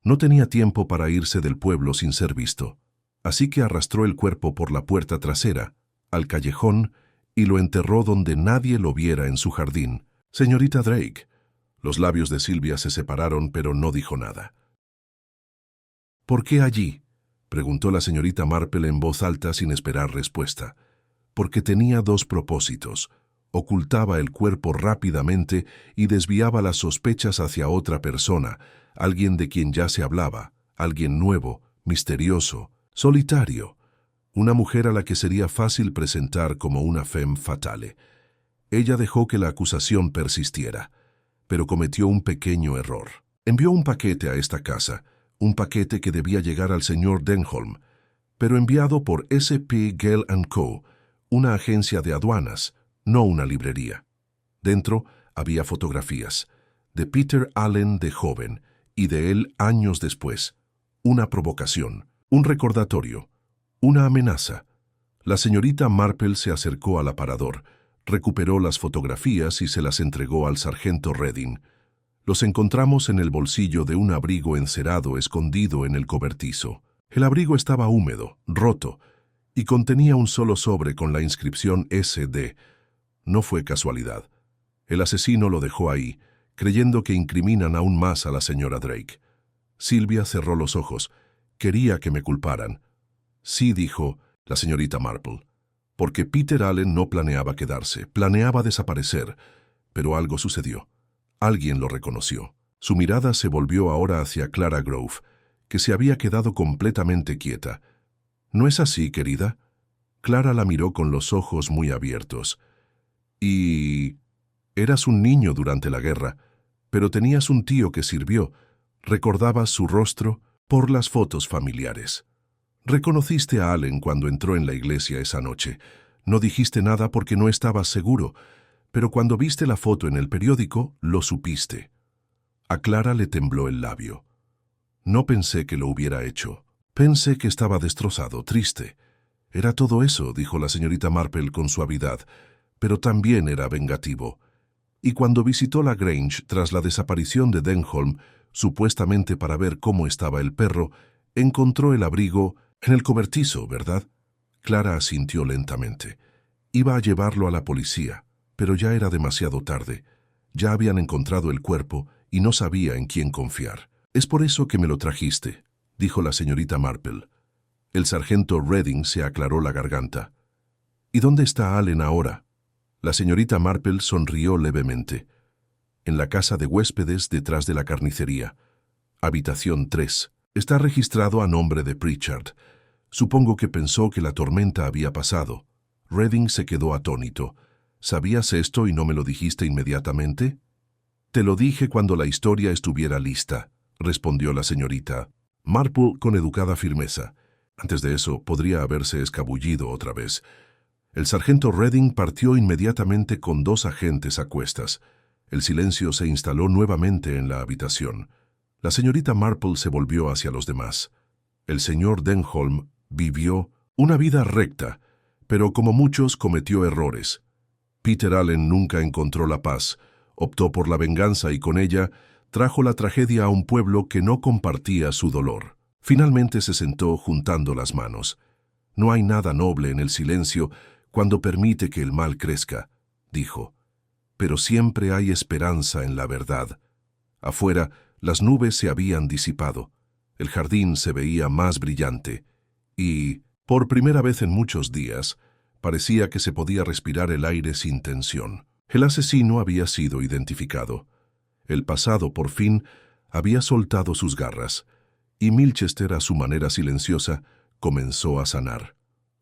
No tenía tiempo para irse del pueblo sin ser visto. Así que arrastró el cuerpo por la puerta trasera, al callejón, y lo enterró donde nadie lo viera en su jardín. Señorita Drake. Los labios de Sylvia se separaron, pero no dijo nada. ¿Por qué allí?, preguntó la señorita Marple en voz alta sin esperar respuesta. Porque tenía dos propósitos. Ocultaba el cuerpo rápidamente y desviaba las sospechas hacia otra persona, alguien de quien ya se hablaba, alguien nuevo, misterioso, solitario, una mujer a la que sería fácil presentar como una femme fatale. Ella dejó que la acusación persistiera, pero cometió un pequeño error. Envió un paquete a esta casa, un paquete que debía llegar al señor Denholm, pero enviado por S.P. Gale & Co., una agencia de aduanas, no una librería. Dentro había fotografías, de Peter Allen de joven y de él años después. Una provocación, un recordatorio, una amenaza. La señorita Marple se acercó al aparador, recuperó las fotografías y se las entregó al sargento Redding. Los encontramos en el bolsillo de un abrigo encerado escondido en el cobertizo. El abrigo estaba húmedo, roto, y contenía un solo sobre con la inscripción S.D. No fue casualidad. El asesino lo dejó ahí, creyendo que incriminan aún más a la señora Drake. Sylvia cerró los ojos. Quería que me culparan. Sí, dijo la señorita Marple, porque Peter Allen no planeaba quedarse, planeaba desaparecer, pero algo sucedió. Alguien lo reconoció. Su mirada se volvió ahora hacia Clara Grove, que se había quedado completamente quieta. ¿No es así, querida? Clara la miró con los ojos muy abiertos. Y eras un niño durante la guerra, pero tenías un tío que sirvió. Recordabas su rostro por las fotos familiares. Reconociste a Allen cuando entró en la iglesia esa noche. No dijiste nada porque no estabas seguro, pero cuando viste la foto en el periódico, lo supiste. A Clara le tembló el labio. No pensé que lo hubiera hecho. Pensé que estaba destrozado, triste. Era todo eso, dijo la señorita Marple con suavidad, pero también era vengativo. Y cuando visitó la Grange tras la desaparición de Denholm, supuestamente para ver cómo estaba el perro, encontró el abrigo en el cobertizo, ¿verdad? Clara asintió lentamente. Iba a llevarlo a la policía, pero ya era demasiado tarde. Ya habían encontrado el cuerpo y no sabía en quién confiar. Es por eso que me lo trajiste, dijo la señorita Marple. El sargento Redding se aclaró la garganta. ¿Y dónde está Allen ahora? La señorita Marple sonrió levemente. En la casa de huéspedes detrás de la carnicería. Habitación 3. Está registrado a nombre de Pritchard. Supongo que pensó que la tormenta había pasado. Redding se quedó atónito. ¿Sabías esto y no me lo dijiste inmediatamente? Te lo dije cuando la historia estuviera lista, respondió la señorita Marple con educada firmeza. Antes de eso, podría haberse escabullido otra vez. El sargento Redding partió inmediatamente con 2 agentes a cuestas. El silencio se instaló nuevamente en la habitación. La señorita Marple se volvió hacia los demás. El señor Denholm vivió una vida recta, pero como muchos cometió errores. Peter Allen nunca encontró la paz, optó por la venganza y con ella trajo la tragedia a un pueblo que no compartía su dolor. Finalmente se sentó juntando las manos. No hay nada noble en el silencio cuando permite que el mal crezca, dijo. Pero siempre hay esperanza en la verdad. Afuera, las nubes se habían disipado. El jardín se veía más brillante. Y, por primera vez en muchos días, parecía que se podía respirar el aire sin tensión. El asesino había sido identificado. El pasado, por fin, había soltado sus garras, y Milchester, a su manera silenciosa, comenzó a sanar.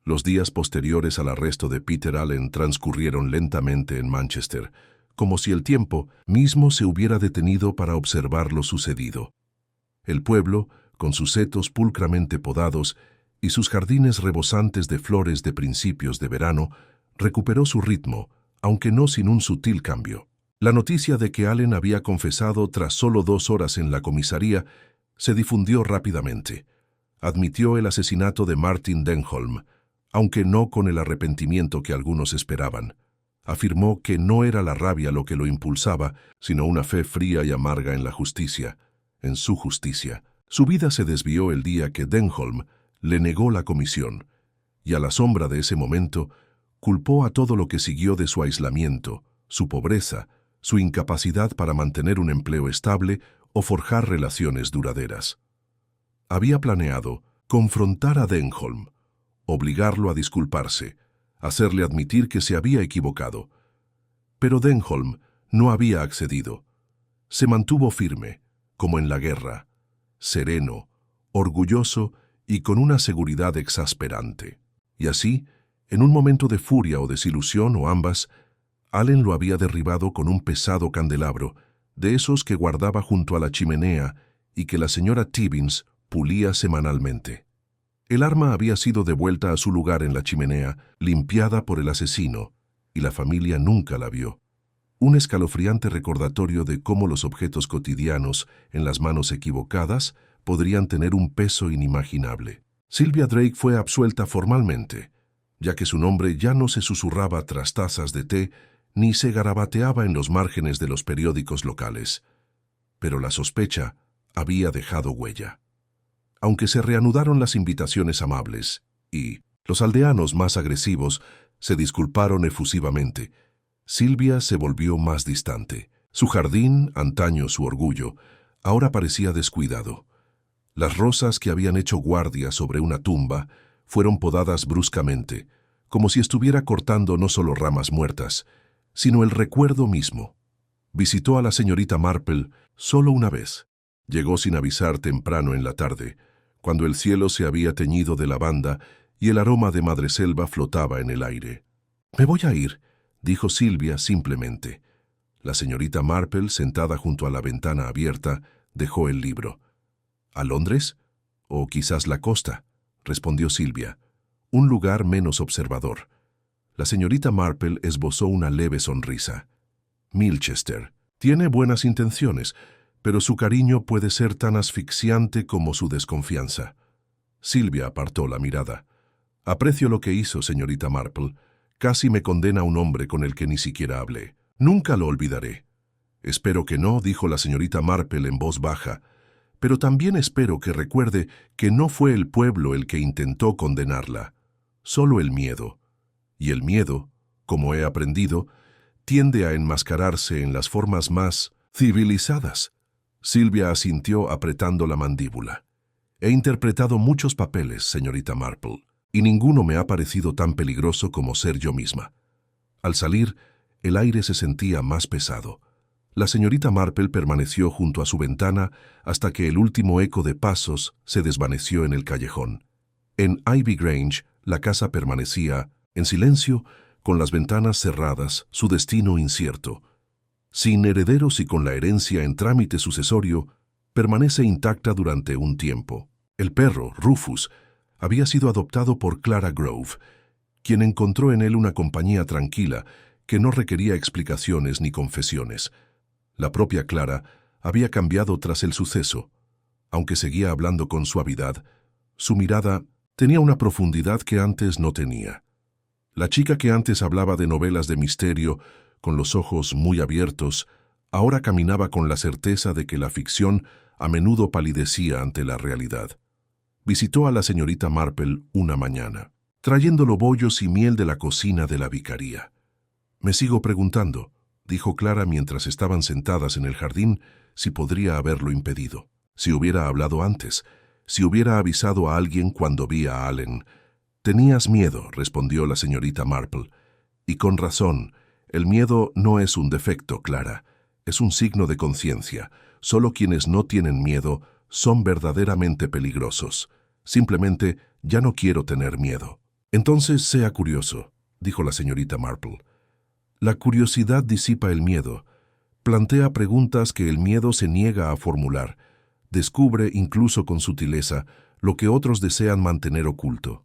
Los días posteriores al arresto de Peter Allen transcurrieron lentamente en Manchester, como si el tiempo mismo se hubiera detenido para observar lo sucedido. El pueblo, con sus setos pulcramente podados y sus jardines rebosantes de flores de principios de verano, recuperó su ritmo, aunque no sin un sutil cambio. La noticia de que Allen había confesado tras solo 2 horas en la comisaría se difundió rápidamente. Admitió el asesinato de Martin Denholm, aunque no con el arrepentimiento que algunos esperaban. Afirmó que no era la rabia lo que lo impulsaba, sino una fe fría y amarga en la justicia, en su justicia. Su vida se desvió el día que Denholm le negó la comisión, y a la sombra de ese momento culpó a todo lo que siguió de su aislamiento, su pobreza, su incapacidad para mantener un empleo estable o forjar relaciones duraderas. Había planeado confrontar a Denholm, obligarlo a disculparse, hacerle admitir que se había equivocado. Pero Denholm no había accedido. Se mantuvo firme, como en la guerra, sereno, orgulloso y con una seguridad exasperante. Y así, en un momento de furia o desilusión o ambas, Allen lo había derribado con un pesado candelabro, de esos que guardaba junto a la chimenea y que la señora Tibbins pulía semanalmente. El arma había sido devuelta a su lugar en la chimenea, limpiada por el asesino, y la familia nunca la vio. Un escalofriante recordatorio de cómo los objetos cotidianos en las manos equivocadas podrían tener un peso inimaginable. Sylvia Drake fue absuelta formalmente, ya que su nombre ya no se susurraba tras tazas de té ni se garabateaba en los márgenes de los periódicos locales. Pero la sospecha había dejado huella. Aunque se reanudaron las invitaciones amables y los aldeanos más agresivos se disculparon efusivamente, Sylvia se volvió más distante. Su jardín, antaño su orgullo, ahora parecía descuidado. Las rosas que habían hecho guardia sobre una tumba fueron podadas bruscamente, como si estuviera cortando no solo ramas muertas, sino el recuerdo mismo. Visitó a la señorita Marple solo una vez. Llegó sin avisar temprano en la tarde, cuando el cielo se había teñido de lavanda y el aroma de madreselva flotaba en el aire. «Me voy a ir», dijo Sylvia simplemente. La señorita Marple, sentada junto a la ventana abierta, dejó el libro. «¿A Londres? ¿O quizás la costa?», respondió Sylvia. «Un lugar menos observador». La señorita Marple esbozó una leve sonrisa. «Milchester. Tiene buenas intenciones, pero su cariño puede ser tan asfixiante como su desconfianza». Sylvia apartó la mirada. «Aprecio lo que hizo, señorita Marple. Casi me condena a un hombre con el que ni siquiera hablé. Nunca lo olvidaré». «Espero que no», dijo la señorita Marple en voz baja, «pero también espero que recuerde que no fue el pueblo el que intentó condenarla, solo el miedo. Y el miedo, como he aprendido, tiende a enmascararse en las formas más civilizadas». Sylvia asintió apretando la mandíbula. «He interpretado muchos papeles, señorita Marple, y ninguno me ha parecido tan peligroso como ser yo misma». Al salir, el aire se sentía más pesado. La señorita Marple permaneció junto a su ventana hasta que el último eco de pasos se desvaneció en el callejón. En Ivy Grange, la casa permanecía, en silencio, con las ventanas cerradas, su destino incierto. Sin herederos y con la herencia en trámite sucesorio, permanece intacta durante un tiempo. El perro, Rufus, había sido adoptado por Clara Grove, quien encontró en él una compañía tranquila que no requería explicaciones ni confesiones. La propia Clara había cambiado tras el suceso. Aunque seguía hablando con suavidad, su mirada tenía una profundidad que antes no tenía. La chica que antes hablaba de novelas de misterio, con los ojos muy abiertos, ahora caminaba con la certeza de que la ficción a menudo palidecía ante la realidad. Visitó a la señorita Marple una mañana, trayéndolo bollos y miel de la cocina de la vicaría. «Me sigo preguntando», dijo Clara mientras estaban sentadas en el jardín, si podría haberlo impedido. Si hubiera hablado antes, si hubiera avisado a alguien cuando vi a Allen. «Tenías miedo», respondió la señorita Marple. «Y con razón. El miedo no es un defecto, Clara. Es un signo de conciencia. Solo quienes no tienen miedo son verdaderamente peligrosos. Simplemente ya no quiero tener miedo». «Entonces sea curioso», dijo la señorita Marple. «La curiosidad disipa el miedo. Plantea preguntas que el miedo se niega a formular. Descubre, incluso con sutileza, lo que otros desean mantener oculto».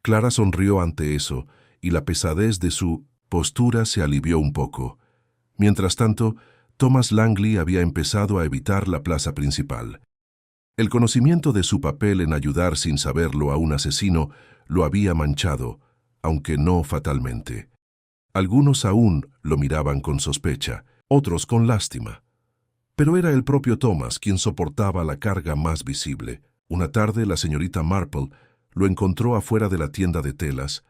Clara sonrió ante eso, y la pesadez de su postura se alivió un poco. Mientras tanto, Thomas Langley había empezado a evitar la plaza principal. El conocimiento de su papel en ayudar sin saberlo a un asesino lo había manchado, aunque no fatalmente. Algunos aún lo miraban con sospecha, otros con lástima. Pero era el propio Thomas quien soportaba la carga más visible. Una tarde la señorita Marple lo encontró afuera de la tienda de telas,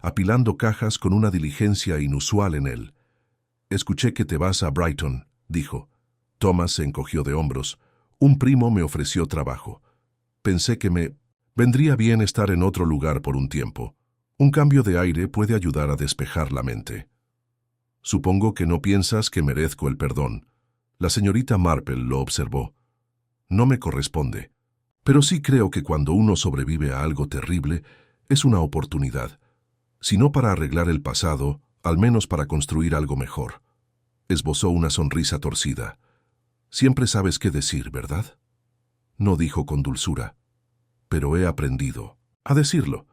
apilando cajas con una diligencia inusual en él. «Escuché que te vas a Brighton», dijo. Thomas se encogió de hombros. «Un primo me ofreció trabajo. Pensé que me vendría bien estar en otro lugar por un tiempo. Un cambio de aire puede ayudar a despejar la mente». «Supongo que no piensas que merezco el perdón». La señorita Marple lo observó. «No me corresponde. Pero sí creo que cuando uno sobrevive a algo terrible, es una oportunidad. Si no para arreglar el pasado, al menos para construir algo mejor». Esbozó una sonrisa torcida. «Siempre sabes qué decir, ¿verdad?». No dijo con dulzura. «Pero he aprendido a decirlo».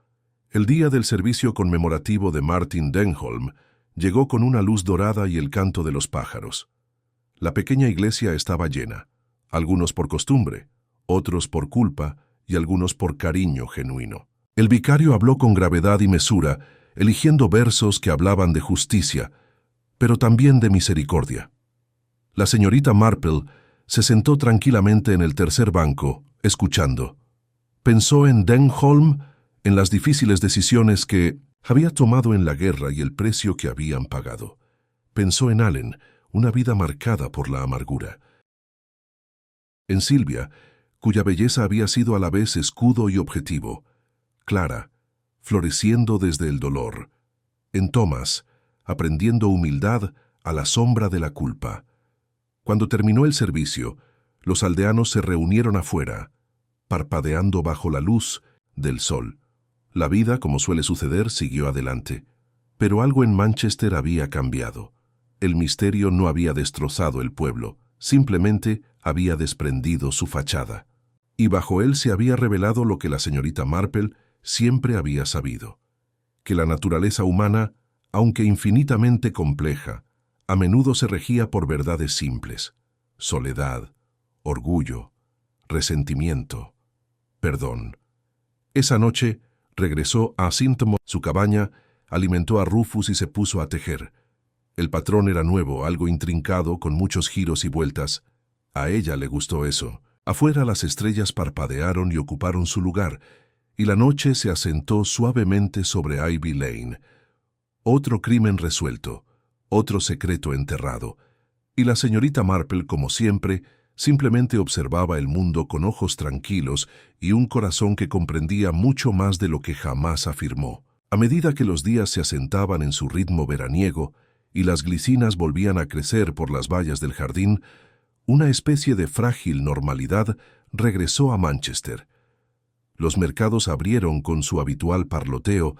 El día del servicio conmemorativo de Martin Denholm llegó con una luz dorada y el canto de los pájaros. La pequeña iglesia estaba llena, algunos por costumbre, otros por culpa y algunos por cariño genuino. El vicario habló con gravedad y mesura, eligiendo versos que hablaban de justicia, pero también de misericordia. La señorita Marple se sentó tranquilamente en el tercer banco, escuchando. Pensó en Denholm, en las difíciles decisiones que había tomado en la guerra y el precio que habían pagado. Pensó en Allen, una vida marcada por la amargura. En Sylvia, cuya belleza había sido a la vez escudo y objetivo. Clara, floreciendo desde el dolor. En Thomas, aprendiendo humildad a la sombra de la culpa. Cuando terminó el servicio, los aldeanos se reunieron afuera, parpadeando bajo la luz del sol. La vida, como suele suceder, siguió adelante. Pero algo en Manchester había cambiado. El misterio no había destrozado el pueblo, simplemente había desprendido su fachada. Y bajo él se había revelado lo que la señorita Marple siempre había sabido: que la naturaleza humana, aunque infinitamente compleja, a menudo se regía por verdades simples: soledad, orgullo, resentimiento, perdón. Esa noche regresó a Sintomo, su cabaña, alimentó a Rufus y se puso a tejer. El patrón era nuevo, algo intrincado, con muchos giros y vueltas. A ella le gustó eso. Afuera las estrellas parpadearon y ocuparon su lugar, y la noche se asentó suavemente sobre Ivy Lane. Otro crimen resuelto, otro secreto enterrado, y la señorita Marple, como siempre, simplemente observaba el mundo con ojos tranquilos y un corazón que comprendía mucho más de lo que jamás afirmó. A medida que los días se asentaban en su ritmo veraniego y las glicinas volvían a crecer por las vallas del jardín, una especie de frágil normalidad regresó a Manchester. Los mercados abrieron con su habitual parloteo,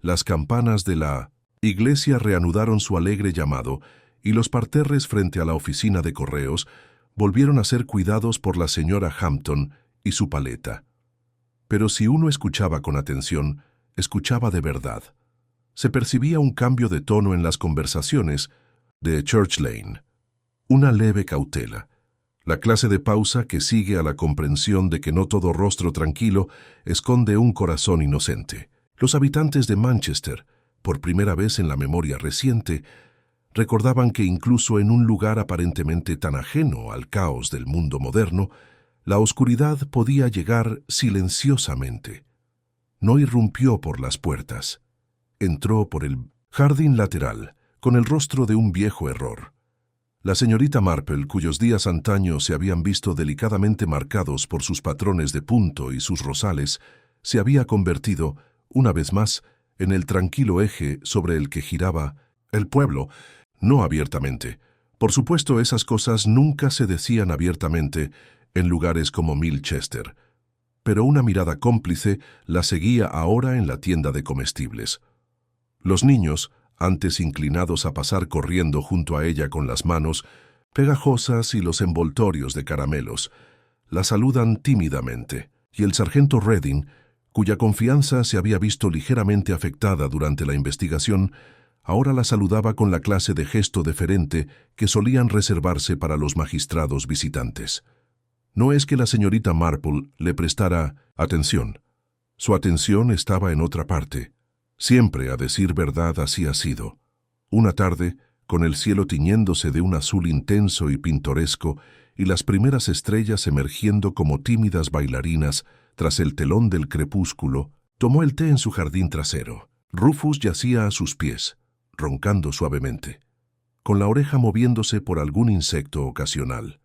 las campanas de la iglesia reanudaron su alegre llamado y los parterres frente a la oficina de correos volvieron a ser cuidados por la señora Hampton y su paleta. Pero si uno escuchaba con atención, escuchaba de verdad. Se percibía un cambio de tono en las conversaciones de Church Lane. Una leve cautela. La clase de pausa que sigue a la comprensión de que no todo rostro tranquilo esconde un corazón inocente. Los habitantes de Manchester, por primera vez en la memoria reciente, recordaban que incluso en un lugar aparentemente tan ajeno al caos del mundo moderno, la oscuridad podía llegar silenciosamente. No irrumpió por las puertas. Entró por el jardín lateral, con el rostro de un viejo error. La señorita Marple, cuyos días antaño se habían visto delicadamente marcados por sus patrones de punto y sus rosales, se había convertido, una vez más, en el tranquilo eje sobre el que giraba el pueblo, no abiertamente. Por supuesto, esas cosas nunca se decían abiertamente en lugares como Milchester, pero una mirada cómplice la seguía ahora en la tienda de comestibles. Los niños, antes inclinados a pasar corriendo junto a ella con las manos pegajosas y los envoltorios de caramelos, la saludan tímidamente, y el sargento Redding, cuya confianza se había visto ligeramente afectada durante la investigación, ahora la saludaba con la clase de gesto deferente que solían reservarse para los magistrados visitantes. No es que la señorita Marple le prestara atención. Su atención estaba en otra parte. Siempre, a decir verdad, así ha sido. Una tarde, con el cielo tiñéndose de un azul intenso y pintoresco y las primeras estrellas emergiendo como tímidas bailarinas tras el telón del crepúsculo, tomó el té en su jardín trasero. Rufus yacía a sus pies, roncando suavemente, con la oreja moviéndose por algún insecto ocasional.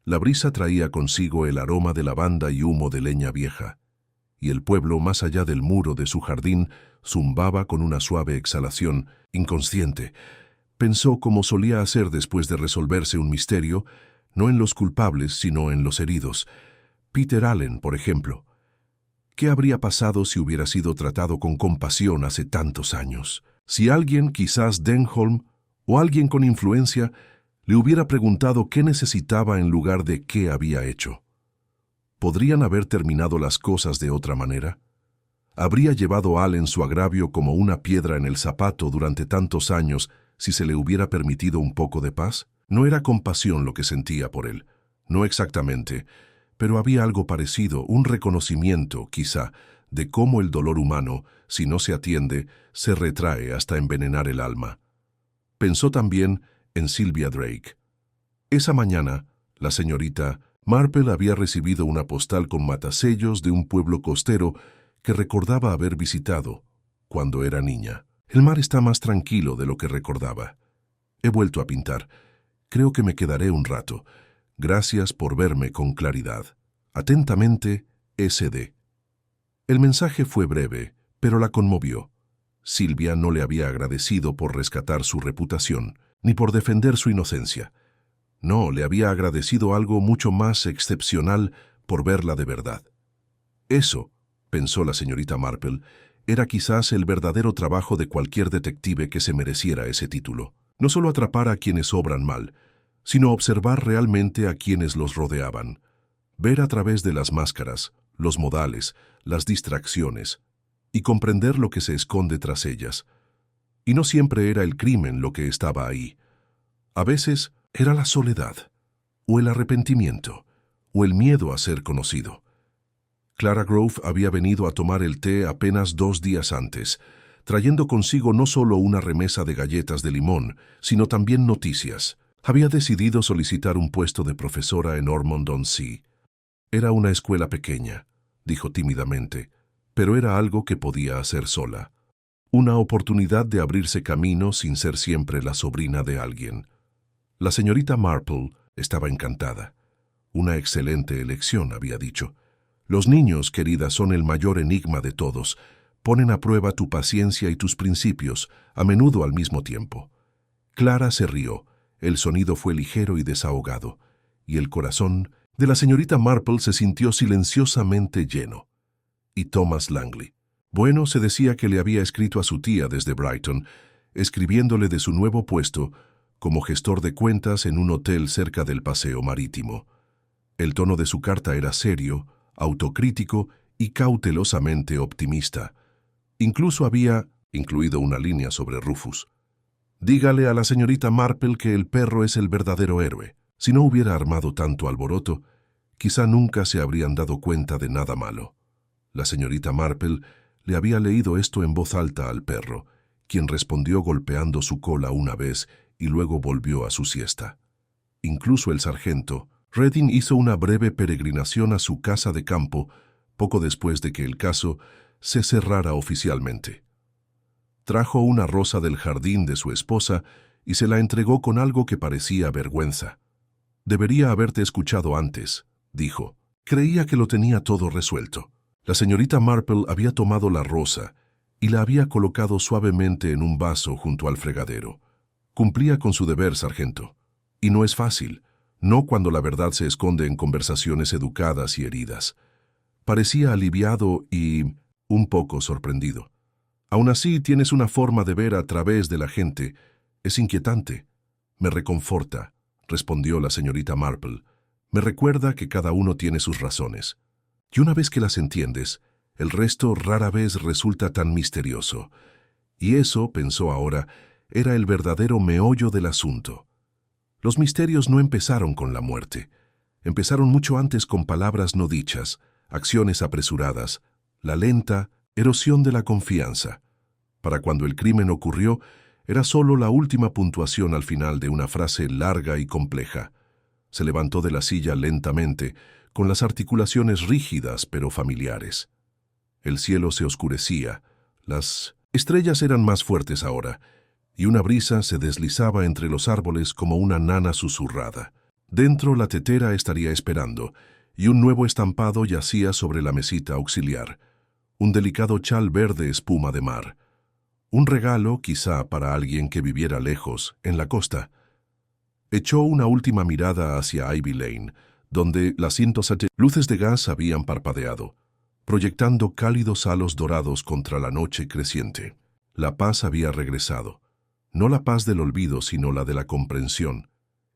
La brisa traía consigo el aroma de lavanda y humo de leña vieja, y el pueblo, más allá del muro de su jardín, zumbaba con una suave exhalación. Inconsciente, pensó, como solía hacer después de resolverse un misterio, no en los culpables, sino en los heridos. Peter Allen, por ejemplo. ¿Qué habría pasado si hubiera sido tratado con compasión hace tantos años? Si alguien, quizás Denholm, o alguien con influencia, le hubiera preguntado qué necesitaba en lugar de qué había hecho. ¿Podrían haber terminado las cosas de otra manera? ¿Habría llevado Allen su agravio como una piedra en el zapato durante tantos años si se le hubiera permitido un poco de paz? No era compasión lo que sentía por él, no exactamente, pero había algo parecido, un reconocimiento, quizá, de cómo el dolor humano, si no se atiende, se retrae hasta envenenar el alma. Pensó también en Sylvia Drake. Esa mañana, la señorita Marple había recibido una postal con matasellos de un pueblo costero que recordaba haber visitado cuando era niña. El mar está más tranquilo de lo que recordaba. He vuelto a pintar. Creo que me quedaré un rato. Gracias por verme con claridad. Atentamente, S.D. El mensaje fue breve, pero la conmovió. Sylvia no le había agradecido por rescatar su reputación, ni por defender su inocencia. No, le había agradecido algo mucho más excepcional por verla de verdad. Eso, pensó la señorita Marple, era quizás el verdadero trabajo de cualquier detective que se mereciera ese título. No solo atrapar a quienes obran mal, sino observar realmente a quienes los rodeaban. Ver a través de las máscaras, los modales, las distracciones, y comprender lo que se esconde tras ellas. Y no siempre era el crimen lo que estaba ahí. A veces era la soledad, o el arrepentimiento, o el miedo a ser conocido. Clara Grove había venido a tomar el té apenas 2 días antes, trayendo consigo no solo una remesa de galletas de limón, sino también noticias. Había decidido solicitar un puesto de profesora en Ormond-on-Sea. Era una escuela pequeña, dijo tímidamente, pero era algo que podía hacer sola. Una oportunidad de abrirse camino sin ser siempre la sobrina de alguien. La señorita Marple estaba encantada. Una excelente elección, había dicho. Los niños, querida, son el mayor enigma de todos. Ponen a prueba tu paciencia y tus principios, a menudo al mismo tiempo. Clara se rió. El sonido fue ligero y desahogado, y el corazón de la señorita Marple se sintió silenciosamente lleno. Y Thomas Langley. Bueno, se decía que le había escrito a su tía desde Brighton, escribiéndole de su nuevo puesto como gestor de cuentas en un hotel cerca del paseo marítimo. El tono de su carta era serio, autocrítico y cautelosamente optimista. Incluso había incluido una línea sobre Rufus. Dígale a la señorita Marple que el perro es el verdadero héroe. Si no hubiera armado tanto alboroto, quizá nunca se habrían dado cuenta de nada malo. La señorita Marple le había leído esto en voz alta al perro, quien respondió golpeando su cola una vez y luego volvió a su siesta. Incluso el sargento Redding hizo una breve peregrinación a su casa de campo poco después de que el caso se cerrara oficialmente. Trajo una rosa del jardín de su esposa y se la entregó con algo que parecía vergüenza. «Debería haberte escuchado antes», dijo. «Creía que lo tenía todo resuelto». La señorita Marple había tomado la rosa y la había colocado suavemente en un vaso junto al fregadero. Cumplía con su deber, sargento. Y no es fácil, no cuando la verdad se esconde en conversaciones educadas y heridas. Parecía aliviado y un poco sorprendido. Aún así, tienes una forma de ver a través de la gente. Es inquietante. Me reconforta, respondió la señorita Marple. Me recuerda que cada uno tiene sus razones. Y una vez que las entiendes, el resto rara vez resulta tan misterioso. Y eso, pensó ahora, era el verdadero meollo del asunto. Los misterios no empezaron con la muerte. Empezaron mucho antes con palabras no dichas, acciones apresuradas, la lenta erosión de la confianza. Para cuando el crimen ocurrió, era solo la última puntuación al final de una frase larga y compleja. Se levantó de la silla lentamente, con las articulaciones rígidas pero familiares. El cielo se oscurecía, las estrellas eran más fuertes ahora, y una brisa se deslizaba entre los árboles como una nana susurrada. Dentro la tetera estaría esperando, y un nuevo estampado yacía sobre la mesita auxiliar. Un delicado chal verde espuma de mar. Un regalo, quizá para alguien que viviera lejos, en la costa. Echó una última mirada hacia Ivy Lane, donde las 107 luces de gas habían parpadeado, proyectando cálidos halos dorados contra la noche creciente. La paz había regresado. No la paz del olvido, sino la de la comprensión.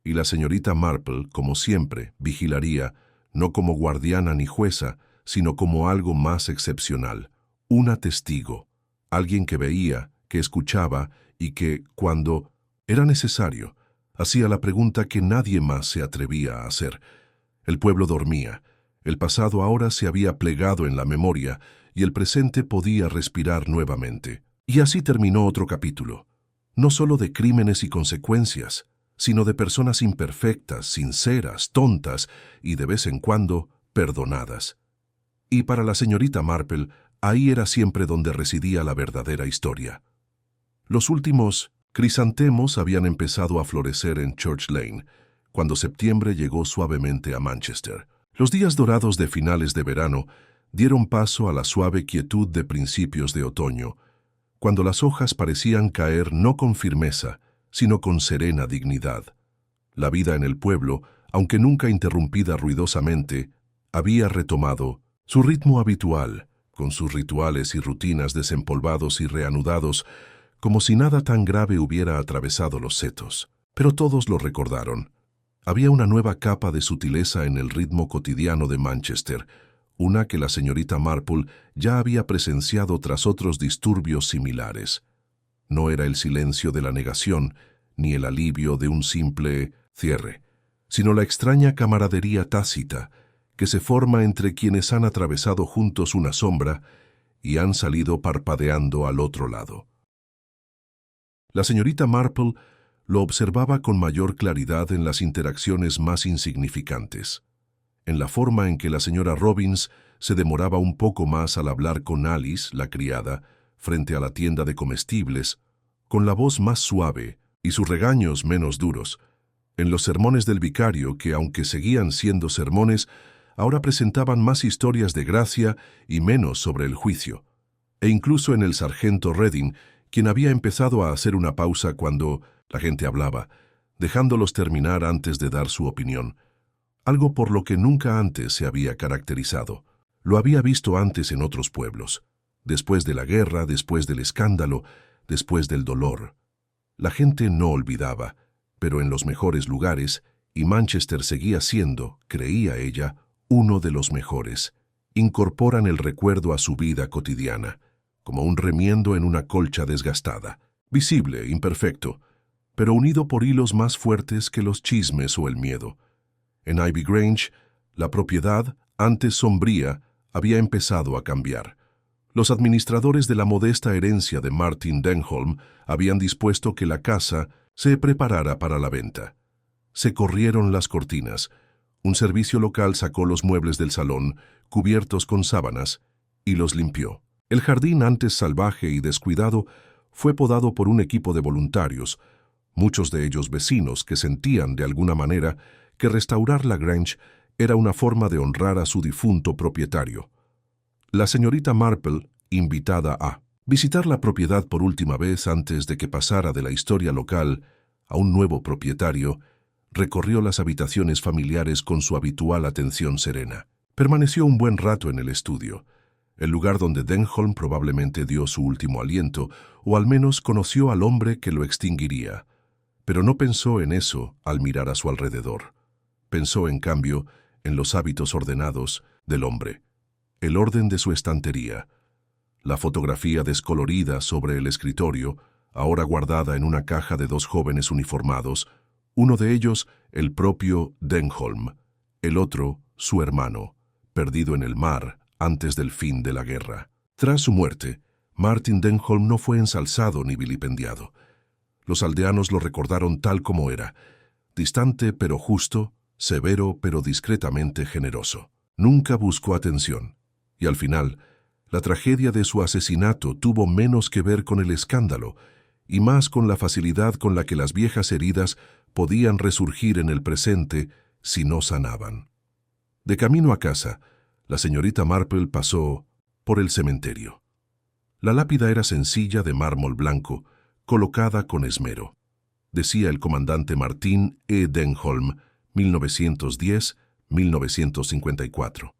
Y la señorita Marple, como siempre, vigilaría, no como guardiana ni jueza, sino como algo más excepcional, una testigo, alguien que veía, que escuchaba y que, cuando era necesario, hacía la pregunta que nadie más se atrevía a hacer. El pueblo dormía, el pasado ahora se había plegado en la memoria y el presente podía respirar nuevamente. Y así terminó otro capítulo, no solo de crímenes y consecuencias, sino de personas imperfectas, sinceras, tontas y de vez en cuando perdonadas. Y para la señorita Marple, ahí era siempre donde residía la verdadera historia. Los últimos crisantemos habían empezado a florecer en Church Lane, cuando septiembre llegó suavemente a Manchester. Los días dorados de finales de verano dieron paso a la suave quietud de principios de otoño, cuando las hojas parecían caer no con firmeza, sino con serena dignidad. La vida en el pueblo, aunque nunca interrumpida ruidosamente, había retomado su ritmo habitual, con sus rituales y rutinas desempolvados y reanudados, como si nada tan grave hubiera atravesado los setos. Pero todos lo recordaron. Había una nueva capa de sutileza en el ritmo cotidiano de Manchester, una que la señorita Marple ya había presenciado tras otros disturbios similares. No era el silencio de la negación, ni el alivio de un simple cierre, sino la extraña camaradería tácita que se forma entre quienes han atravesado juntos una sombra y han salido parpadeando al otro lado. La señorita Marple lo observaba con mayor claridad en las interacciones más insignificantes, en la forma en que la señora Robbins se demoraba un poco más al hablar con Alice, la criada, frente a la tienda de comestibles, con la voz más suave y sus regaños menos duros, en los sermones del vicario que, aunque seguían siendo sermones, ahora presentaban más historias de gracia y menos sobre el juicio, e incluso en el sargento Redding, quien había empezado a hacer una pausa cuando la gente hablaba, dejándolos terminar antes de dar su opinión, algo por lo que nunca antes se había caracterizado. Lo había visto antes en otros pueblos, después de la guerra, después del escándalo, después del dolor. La gente no olvidaba, pero en los mejores lugares, y Manchester seguía siendo, creía ella, uno de los mejores. Incorporan el recuerdo a su vida cotidiana, como un remiendo en una colcha desgastada, visible, imperfecto, pero unido por hilos más fuertes que los chismes o el miedo. En Ivy Grange, la propiedad, antes sombría, había empezado a cambiar. Los administradores de la modesta herencia de Martin Denholm habían dispuesto que la casa se preparara para la venta. Se corrieron las cortinas. Un servicio local sacó los muebles del salón, cubiertos con sábanas, y los limpió. El jardín, antes salvaje y descuidado, fue podado por un equipo de voluntarios, muchos de ellos vecinos que sentían, de alguna manera, que restaurar la Grange era una forma de honrar a su difunto propietario. La señorita Marple, invitada a visitar la propiedad por última vez antes de que pasara de la historia local a un nuevo propietario, recorrió las habitaciones familiares con su habitual atención serena. Permaneció un buen rato en el estudio, el lugar donde Denholm probablemente dio su último aliento, o al menos conoció al hombre que lo extinguiría. Pero no pensó en eso al mirar a su alrededor. Pensó, en cambio, en los hábitos ordenados del hombre, el orden de su estantería, la fotografía descolorida sobre el escritorio, ahora guardada en una caja de dos jóvenes uniformados, uno de ellos el propio Denholm, el otro su hermano, perdido en el mar antes del fin de la guerra. Tras su muerte, Martin Denholm no fue ensalzado ni vilipendiado. Los aldeanos lo recordaron tal como era, distante pero justo, severo pero discretamente generoso. Nunca buscó atención, y al final, la tragedia de su asesinato tuvo menos que ver con el escándalo y más con la facilidad con la que las viejas heridas podían resurgir en el presente si no sanaban. De camino a casa, la señorita Marple pasó por el cementerio. La lápida era sencilla de mármol blanco, colocada con esmero. Decía el comandante Martin E. Denholm, 1910-1954.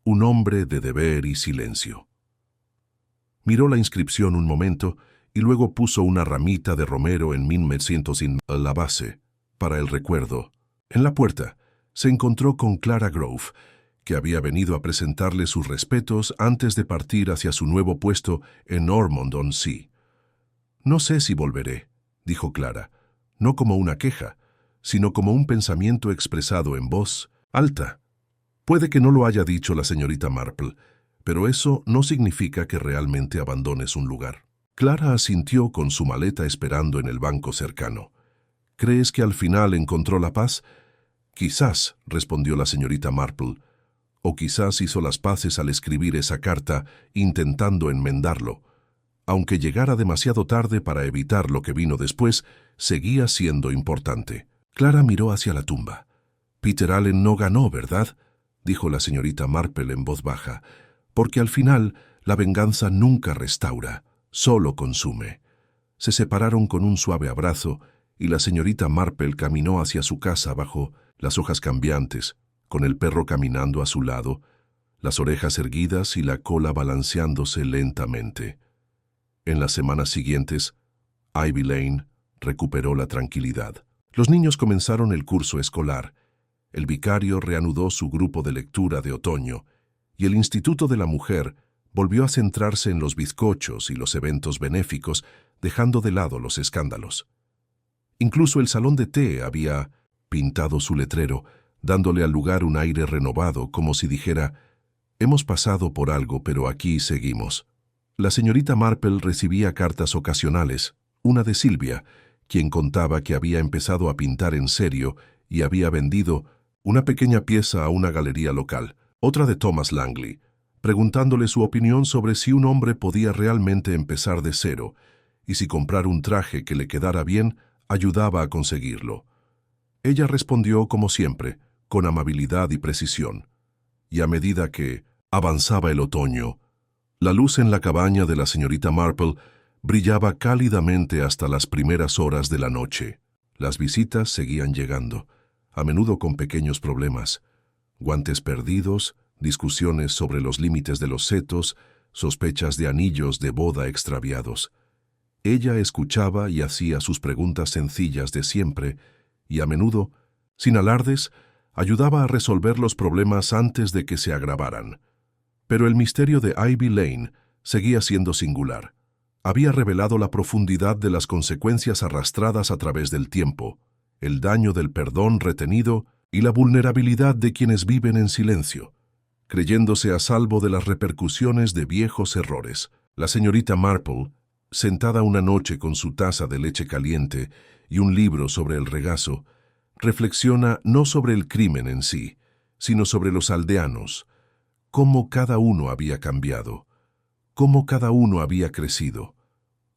Un hombre de deber y silencio. Miró la inscripción un momento y luego puso una ramita de romero en 1900 en la base, para el recuerdo. En la puerta se encontró con Clara Grove, que había venido a presentarle sus respetos antes de partir hacia su nuevo puesto en Ormond-on-Sea. «No sé si volveré», dijo Clara, no como una queja, sino como un pensamiento expresado en voz alta. Puede que no lo haya dicho la señorita Marple, pero eso no significa que realmente abandones un lugar. Clara asintió con su maleta esperando en el banco cercano. «¿Crees que al final encontró la paz?» «Quizás», respondió la señorita Marple, «o quizás hizo las paces al escribir esa carta intentando enmendarlo. Aunque llegara demasiado tarde para evitar lo que vino después, seguía siendo importante». Clara miró hacia la tumba. «Peter Allen no ganó, ¿verdad?», dijo la señorita Marple en voz baja, «porque al final la venganza nunca restaura, solo consume». Se separaron con un suave abrazo y la señorita Marple caminó hacia su casa bajo las hojas cambiantes, con el perro caminando a su lado, las orejas erguidas y la cola balanceándose lentamente. En las semanas siguientes, Ivy Lane recuperó la tranquilidad. Los niños comenzaron el curso escolar. El vicario reanudó su grupo de lectura de otoño y el Instituto de la Mujer volvió a centrarse en los bizcochos y los eventos benéficos, dejando de lado los escándalos. Incluso el salón de té había pintado su letrero, dándole al lugar un aire renovado, como si dijera: «Hemos pasado por algo, pero aquí seguimos». La señorita Marple recibía cartas ocasionales, una de Silvia, quien contaba que había empezado a pintar en serio y había vendido una pequeña pieza a una galería local, otra de Thomas Langley, preguntándole su opinión sobre si un hombre podía realmente empezar de cero y si comprar un traje que le quedara bien ayudaba a conseguirlo. Ella respondió como siempre, con amabilidad y precisión, y a medida que avanzaba el otoño, la luz en la cabaña de la señorita Marple brillaba cálidamente hasta las primeras horas de la noche. Las visitas seguían llegando, a menudo con pequeños problemas: guantes perdidos, discusiones sobre los límites de los setos, sospechas de anillos de boda extraviados. Ella escuchaba y hacía sus preguntas sencillas de siempre, y a menudo, sin alardes, ayudaba a resolver los problemas antes de que se agravaran. Pero el misterio de Ivy Lane seguía siendo singular. había revelado la profundidad de las consecuencias arrastradas a través del tiempo, el daño del perdón retenido y la vulnerabilidad de quienes viven en silencio, creyéndose a salvo de las repercusiones de viejos errores. La señorita Marple, sentada una noche con su taza de leche caliente y un libro sobre el regazo, reflexiona no sobre el crimen en sí, sino sobre los aldeanos, cómo cada uno había cambiado, cómo cada uno había crecido,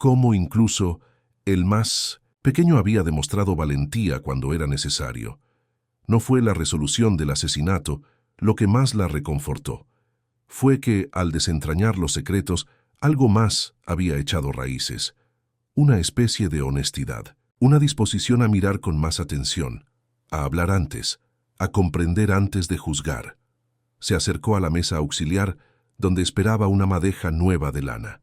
cómo incluso el más pequeño había demostrado valentía cuando era necesario. No fue la resolución del asesinato lo que más la reconfortó. Fue que, al desentrañar los secretos, algo más había echado raíces. Una especie de honestidad, una disposición a mirar con más atención, a hablar antes, a comprender antes de juzgar. Se acercó a la mesa auxiliar, donde esperaba una madeja nueva de lana.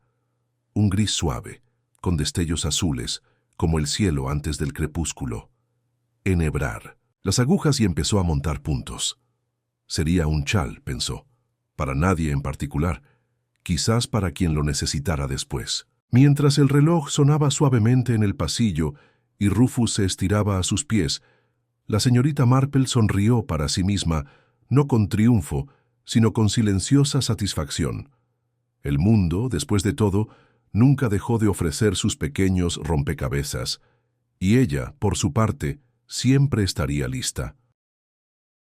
Un gris suave, con destellos azules, como el cielo antes del crepúsculo. Enhebrar las agujas y empezó a montar puntos. Sería un chal, pensó, para nadie en particular, quizás para quien lo necesitara después. Mientras el reloj sonaba suavemente en el pasillo y Rufus se estiraba a sus pies, la señorita Marple sonrió para sí misma, no con triunfo, sino con silenciosa satisfacción. El mundo, después de todo, nunca dejó de ofrecer sus pequeños rompecabezas, y ella, por su parte, siempre estaría lista.